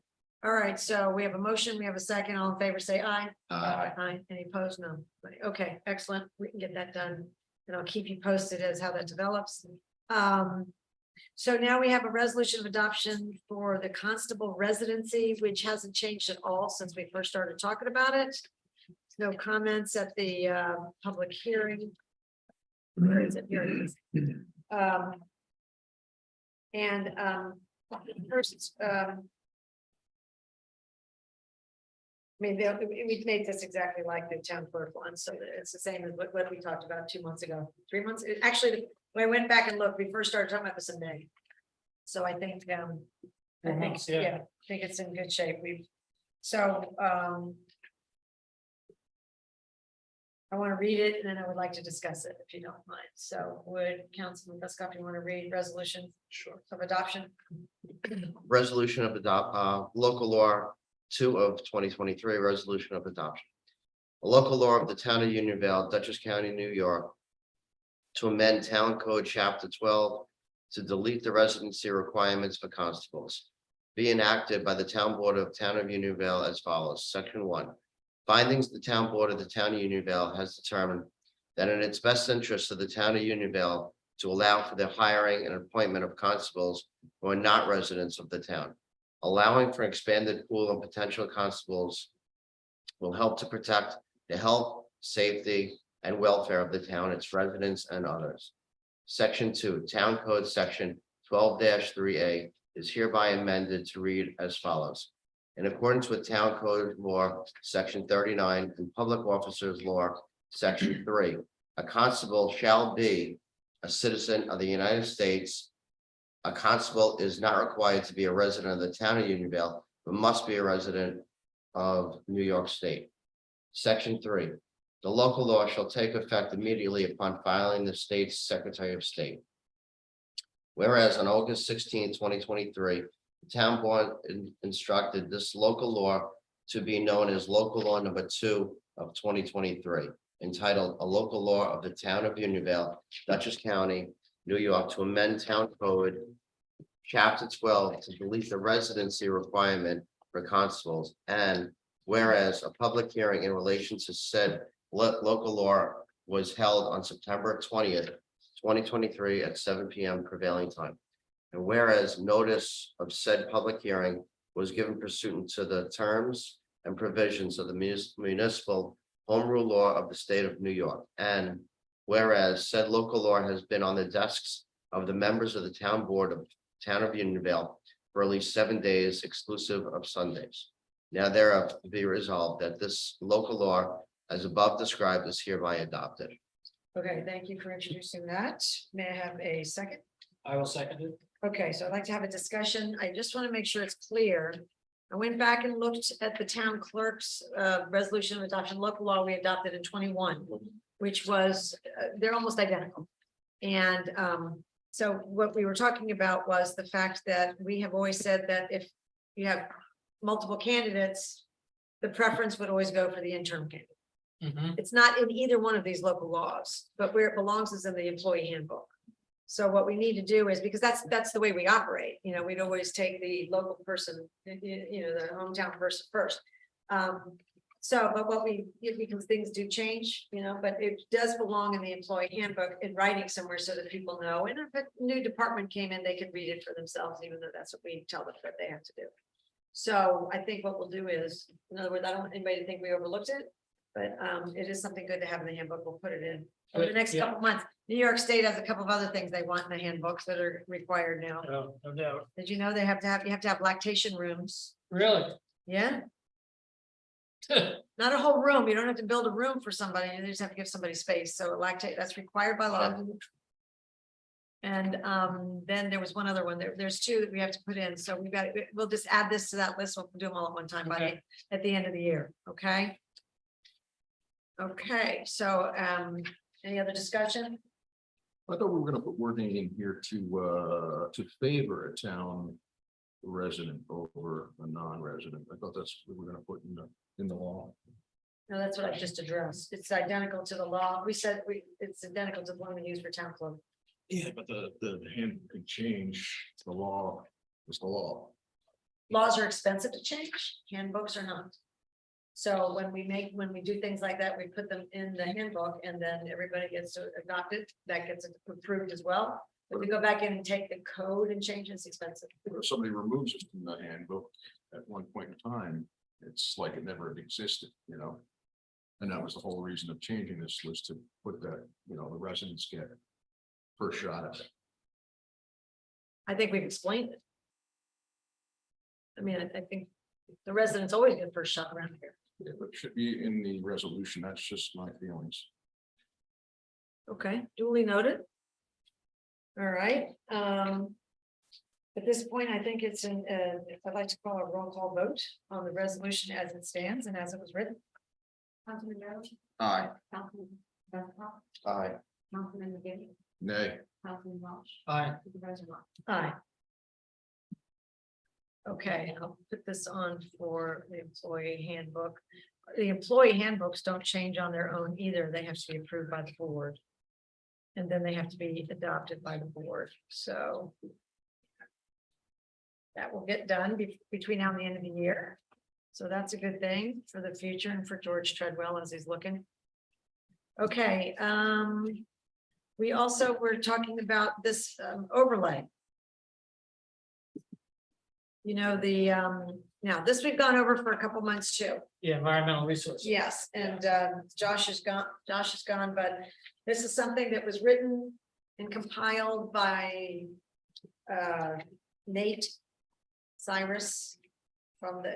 Speaker 11: All right, so we have a motion, we have a second, all in favor, say aye.
Speaker 1: Uh,
Speaker 11: Aye, any opposed? No. Right, okay, excellent, we can get that done, and I'll keep you posted as how that develops. So now we have a resolution of adoption for the constable residency, which hasn't changed at all since we first started talking about it. No comments at the public hearing. Where is it? Here it is. First, I mean, we made this exactly like the town clerk one, so that it's the same as what we talked about 2 months ago, 3 months. Actually, when I went back and looked, we first started talking about this in May. So I think,
Speaker 2: months, yeah.
Speaker 11: I think it's in good shape. So, I want to read it and then I would like to discuss it if you don't mind. So would Councilman Buscoffi want to read resolution? Sure. Of adoption?
Speaker 7: Resolution of local law 2 of 2023, resolution of adoption. A local law of the town of Unionville, Dutchess County, New York, to amend Town Code Chapter 12 to delete the residency requirements for constables. Be enacted by the Town Board of Town of Unionville as follows. Section 1. Findings: the Town Board of the Town of Unionville has determined that in its best interest of the Town of Unionville to allow for the hiring and appointment of constables who are not residents of the town. Allowing for expanded pool of potential constables will help to protect the health, safety, and welfare of the town, its residents, and others. Section 2, Town Code Section 12-3A is hereby amended to read as follows. In accordance with Town Code Law, Section 39, and Public Officers Law, Section 3, a constable shall be a citizen of the United States. A constable is not required to be a resident of the town of Unionville, but must be a resident of New York State. Section 3, the local law shall take effect immediately upon filing the state's Secretary of State. Whereas on August 16, 2023, the town board instructed this local law to be known as local law number 2 of 2023, entitled a local law of the town of Unionville, Dutchess County, New York, to amend Town Code Chapter 12 to delete the residency requirement for constables. And whereas a public hearing in relation to said local law was held on September 20th, 2023 at 7 p.m. prevailing time. And whereas notice of said public hearing was given pursuant to the terms and provisions of the municipal home rule law of the state of New York. And whereas said local law has been on the desks of the members of the town board of town of Unionville for at least 7 days exclusive of Sundays. Now thereof be resolved that this local law as above described is hereby adopted.
Speaker 11: Okay, thank you for introducing that. May I have a second?
Speaker 2: I will second it.
Speaker 11: Okay, so I'd like to have a discussion. I just want to make sure it's clear. I went back and looked at the town clerk's resolution of adoption, local law we adopted in 21, which was, they're almost identical. And so what we were talking about was the fact that we have always said that if you have multiple candidates, the preference would always go for the interim candidate.
Speaker 2: Mhm.
Speaker 11: It's not in either one of these local laws, but where it belongs is in the employee handbook. So what we need to do is, because that's the way we operate, you know, we'd always take the local person, you know, the hometown person first. But what because things do change, you know, but it does belong in the employee handbook in writing somewhere so that people know. And if a new department came in, they could read it for themselves, even though that's what we tell them that they have to do. So I think what we'll do is, in other words, I don't want anybody to think we overlooked it. But it is something good to have in the handbook. We'll put it in over the
Speaker 2: Good,
Speaker 11: next
Speaker 2: yeah.
Speaker 11: couple months. New York State has a couple of other things they want in the handbooks that are required now.
Speaker 2: No doubt.
Speaker 11: Did you know you have to have lactation rooms?
Speaker 2: Really?
Speaker 11: Yeah, not a whole room. You don't have to build a room for somebody. You just have to give somebody space. So lactate, that's required by law. And then there was one other one. There's two that we have to put in. So we'll just add this to that list. We'll do them all at one time
Speaker 2: Okay.
Speaker 11: at the end of the year. Okay. Okay, so any other discussion?
Speaker 6: I thought we were gonna put wording in here to favor a town resident over a non-resident. I thought that's what we were gonna put in the law.
Speaker 11: No, that's what I just addressed. It's identical to the law. We said it's identical to the one we use for town clerk.
Speaker 6: Yeah, but the handbook can change. The law is the law.
Speaker 11: Laws are expensive to change, handbooks are not. So when we do things like that, we put them in the handbook and then everybody gets to adopt it, that gets approved as well. But we go back in and take the code and change it's expensive.
Speaker 6: If somebody removes it from the handbook at one point in time, it's like it never existed, you know? And that was the whole reason of changing this, was to put that, the residents get first shot at it.
Speaker 11: I think we've explained it. I mean, I think the residents always get first shot around here.
Speaker 6: Yeah, but it should be in the resolution. That's just my feelings.
Speaker 11: Okay, duly noted. All right, at this point, I think it's I'd like to call a roll call vote on the resolution as it stands and as it was written.
Speaker 9: Councilman Rose,
Speaker 7: Aye.
Speaker 9: Councilman Bezkoff,
Speaker 7: Aye.
Speaker 9: Councilman McGinn,
Speaker 6: Nay.
Speaker 9: Councilman Welch,
Speaker 2: Aye.
Speaker 9: Supervisor Ross.
Speaker 11: Aye. Okay, I'll put this on for the employee handbook. The employee handbooks don't change on their own either. They have to be approved by the board. And then they have to be adopted by the board, so. That will get done between now and the end of the year. So that's a good thing for the future and for George Treadwell as he's looking. Okay, we also were talking about this overlay. Now this we've gone over for a couple months too.
Speaker 2: Yeah, environmental resources.
Speaker 11: Yes, and Josh is gone, but this is something that was written and compiled by Nate Cyrus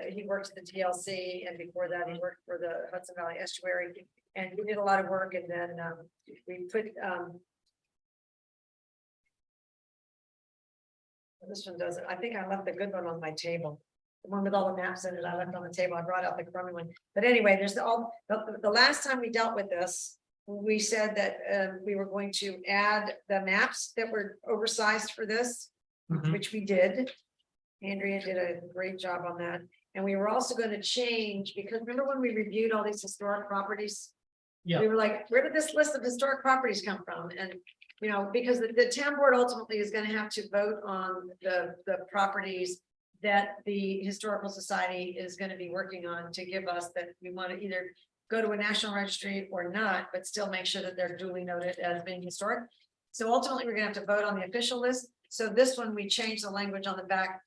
Speaker 11: he worked at the TLC, and before that he worked for the Hudson Valley Estuary, and we did a lot of work, and then we put this one doesn't, I think I left the good one on my table. The one with all the maps in it, I left on the table. I brought out the crummy one. But anyway, there's the last time we dealt with this, we said that we were going to add the maps that were oversized for this,
Speaker 2: Mhm.
Speaker 11: which we did. Andrea did a great job on that. And we were also going to change, because remember when we reviewed all these historic properties?
Speaker 2: Yeah.
Speaker 11: We were like, where did this list of historic properties come from? And, because the town board ultimately is going to have to vote on the properties that the Historical Society is going to be working on to give us, that we want to either go to a national registry or not, but still make sure that they're duly noted as being historic. So ultimately, we're gonna have to vote on the official list. So this one, we changed the language on the back.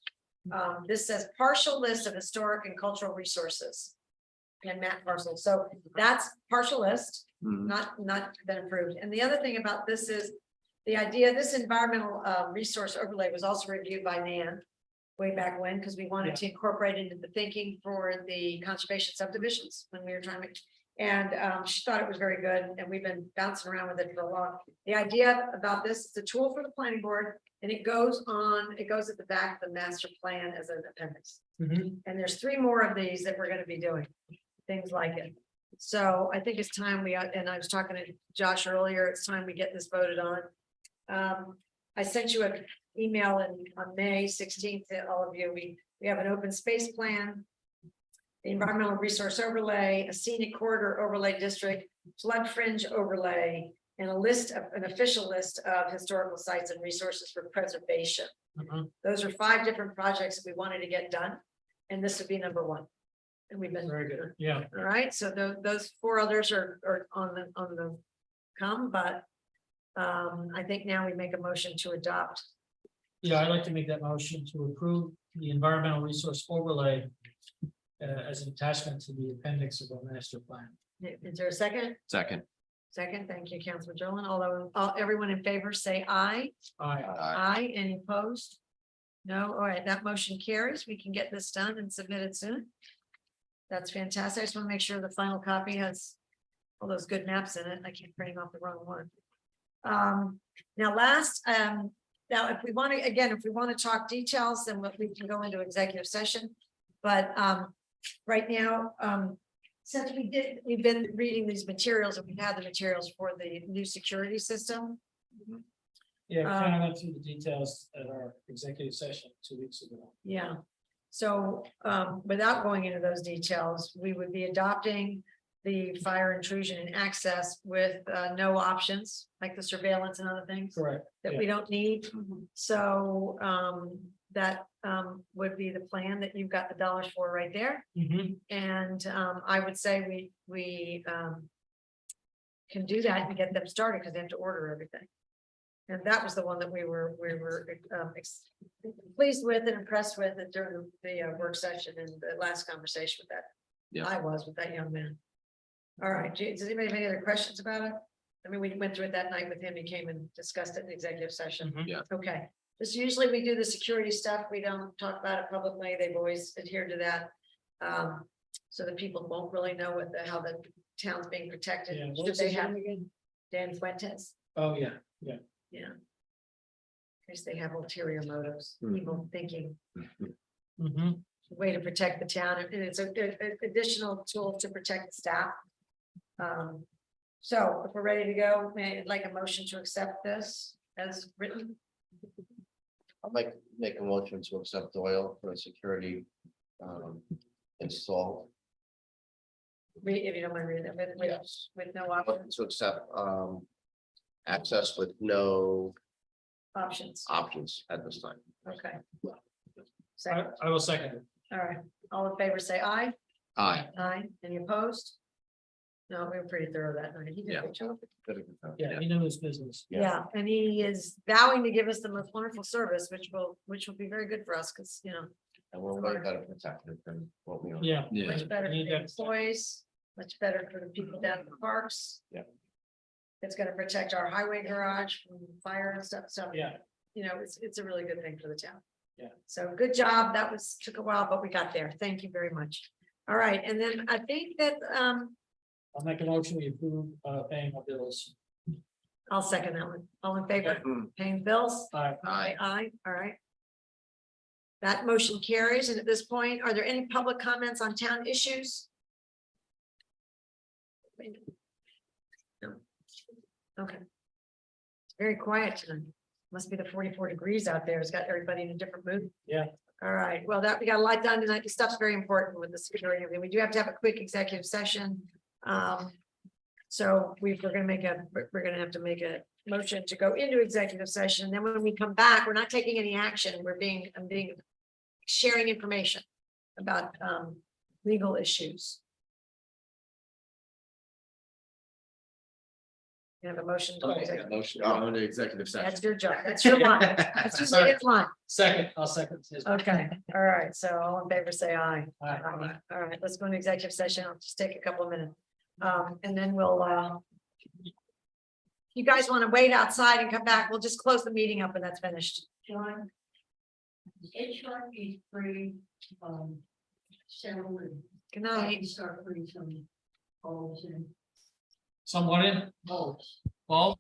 Speaker 11: This says partial list of historic and cultural resources and map parcels. So that's partial list, not been approved. And the other thing about this is the idea, this environmental resource overlay was also reviewed by Nan way back when, because we wanted to incorporate into the thinking for the conservation subdivisions when we were trying to make. And she thought it was very good, and we've been bouncing around with it for a while. The idea about this, it's a tool for the planning board, and it goes at the back of the master plan as an appendix.
Speaker 2: Mhm.
Speaker 11: And there's 3 more of these that we're gonna be doing, things like it. So I think it's time and I was talking to Josh earlier, it's time we get this voted on. I sent you an email on May 16th to all of you. We have an open space plan, the environmental resource overlay, a scenic corridor overlay district, flood fringe overlay, and an official list of historical sites and resources for preservation.
Speaker 2: Mhm.
Speaker 11: Those are 5 different projects that we wanted to get done, and this would be number 1. And we've been
Speaker 2: Very good. Yeah.
Speaker 11: all right, so those 4 others are on the come, but I think now we make a motion to adopt.
Speaker 2: Yeah, I'd like to make that motion to approve the environmental resource overlay as an attachment to the appendix of our master plan.
Speaker 11: Is there a second?
Speaker 1: Second.
Speaker 11: Second, thank you, Councilor Jolin. Although, everyone in favor say aye.
Speaker 2: Aye.
Speaker 11: Aye, any opposed? No, all right, that motion carries. We can get this done and submit it soon. That's fantastic. I just want to make sure the final copy has all those good maps in it. I keep printing off the wrong one. Now now if we want to, again, if we want to talk details, then we can go into executive session. But right now, since we've been reading these materials and we've had the materials for the new security system.
Speaker 2: Yeah, we kind of went through the details at our executive session 2 weeks ago.
Speaker 11: Yeah, so without going into those details, we would be adopting the fire intrusion and access with no options, like the surveillance and other things
Speaker 2: Correct.
Speaker 11: that we don't need. So that would be the plan that you've got the dollars for right there.
Speaker 2: Mhm.
Speaker 11: And I would say we can do that and get them started because they have to order everything. And that was the one that we were pleased with and impressed with during the work session and the last conversation with that.
Speaker 1: Yeah.
Speaker 11: I was with that young man. All right, does anybody have any other questions about it? I mean, we went through it that night with him. He came and discussed it in executive session.
Speaker 2: Mhm.
Speaker 1: Yeah.
Speaker 11: Okay, just usually we do the security stuff. We don't talk about it publicly. They've always adhered to that. So that people won't really know how the town's being protected.
Speaker 2: Yeah, what
Speaker 11: Should
Speaker 2: was
Speaker 11: they
Speaker 2: his
Speaker 11: have
Speaker 2: name again?
Speaker 11: Dan Fuentes?
Speaker 2: Oh, yeah, yeah.
Speaker 11: Yeah. In case they have ulterior motives,
Speaker 1: Hmm.
Speaker 11: evil thinking,
Speaker 2: Mm-hmm.
Speaker 11: way to protect the town, and it's an additional tool to protect the staff. So if we're ready to go, may I like a motion to accept this as written?
Speaker 7: I'll make a motion to accept Doyle for security install.
Speaker 11: If you don't mind reading it, with no option,
Speaker 7: To accept access with no
Speaker 11: options,
Speaker 7: options at this time.
Speaker 11: okay. Second,
Speaker 2: I will second it.
Speaker 11: all right, all in favor, say aye.
Speaker 7: Aye.
Speaker 11: Aye, any opposed? No, we were pretty thorough that night. He did a
Speaker 1: Yeah.
Speaker 11: good job.
Speaker 2: Yeah, he knew his business.
Speaker 11: Yeah, and he is vowing to give us the most wonderful service, which will be very good for us, because,
Speaker 7: And we're way better protected than what we are.
Speaker 2: Yeah.
Speaker 1: Yeah.
Speaker 11: much better for
Speaker 2: Need
Speaker 11: the
Speaker 2: that.
Speaker 11: employees, much better for the people down in the parks.
Speaker 7: Yeah.
Speaker 11: It's gonna protect our highway garage from fire and stuff, so,
Speaker 2: Yeah,
Speaker 11: it's a really good thing for the town.
Speaker 2: Yeah.
Speaker 11: So good job, took a while, but we got there, thank you very much. All right, and then I think that,
Speaker 2: I'll make a motion, we approve paying our bills.
Speaker 11: I'll second that one, all in favor, paying bills?
Speaker 2: Aye.
Speaker 11: Aye, all right. That motion carries, and at this point, are there any public comments on town issues? No. Okay. It's very quiet tonight. Must be the 44 degrees out there. It's got everybody in a different mood.
Speaker 2: Yeah.
Speaker 11: All right, well, we got a lot done tonight. This stuff's very important with the security. We do have to have a quick executive session. So we're gonna have to make a motion to go into executive session. Then when we come back, we're not taking any action. I'm sharing information about legal issues. You have a motion. to executive-
Speaker 1: Motion, to go into executive session.
Speaker 11: That's your job. That's your line. That's just your line.
Speaker 2: Second, I'll second. his.
Speaker 11: Okay, all right. So all in favor, say aye.
Speaker 2: Aye.
Speaker 11: All right, let's go into executive session. I'll just take a couple of minutes. And then we'll, you guys want to wait outside and come back, we'll just close the meeting up and that's finished.
Speaker 15: John. HR is free, several.
Speaker 11: Good night.
Speaker 15: Start putting some polls in.
Speaker 2: Someone in?
Speaker 15: Polls.
Speaker 2: Paul?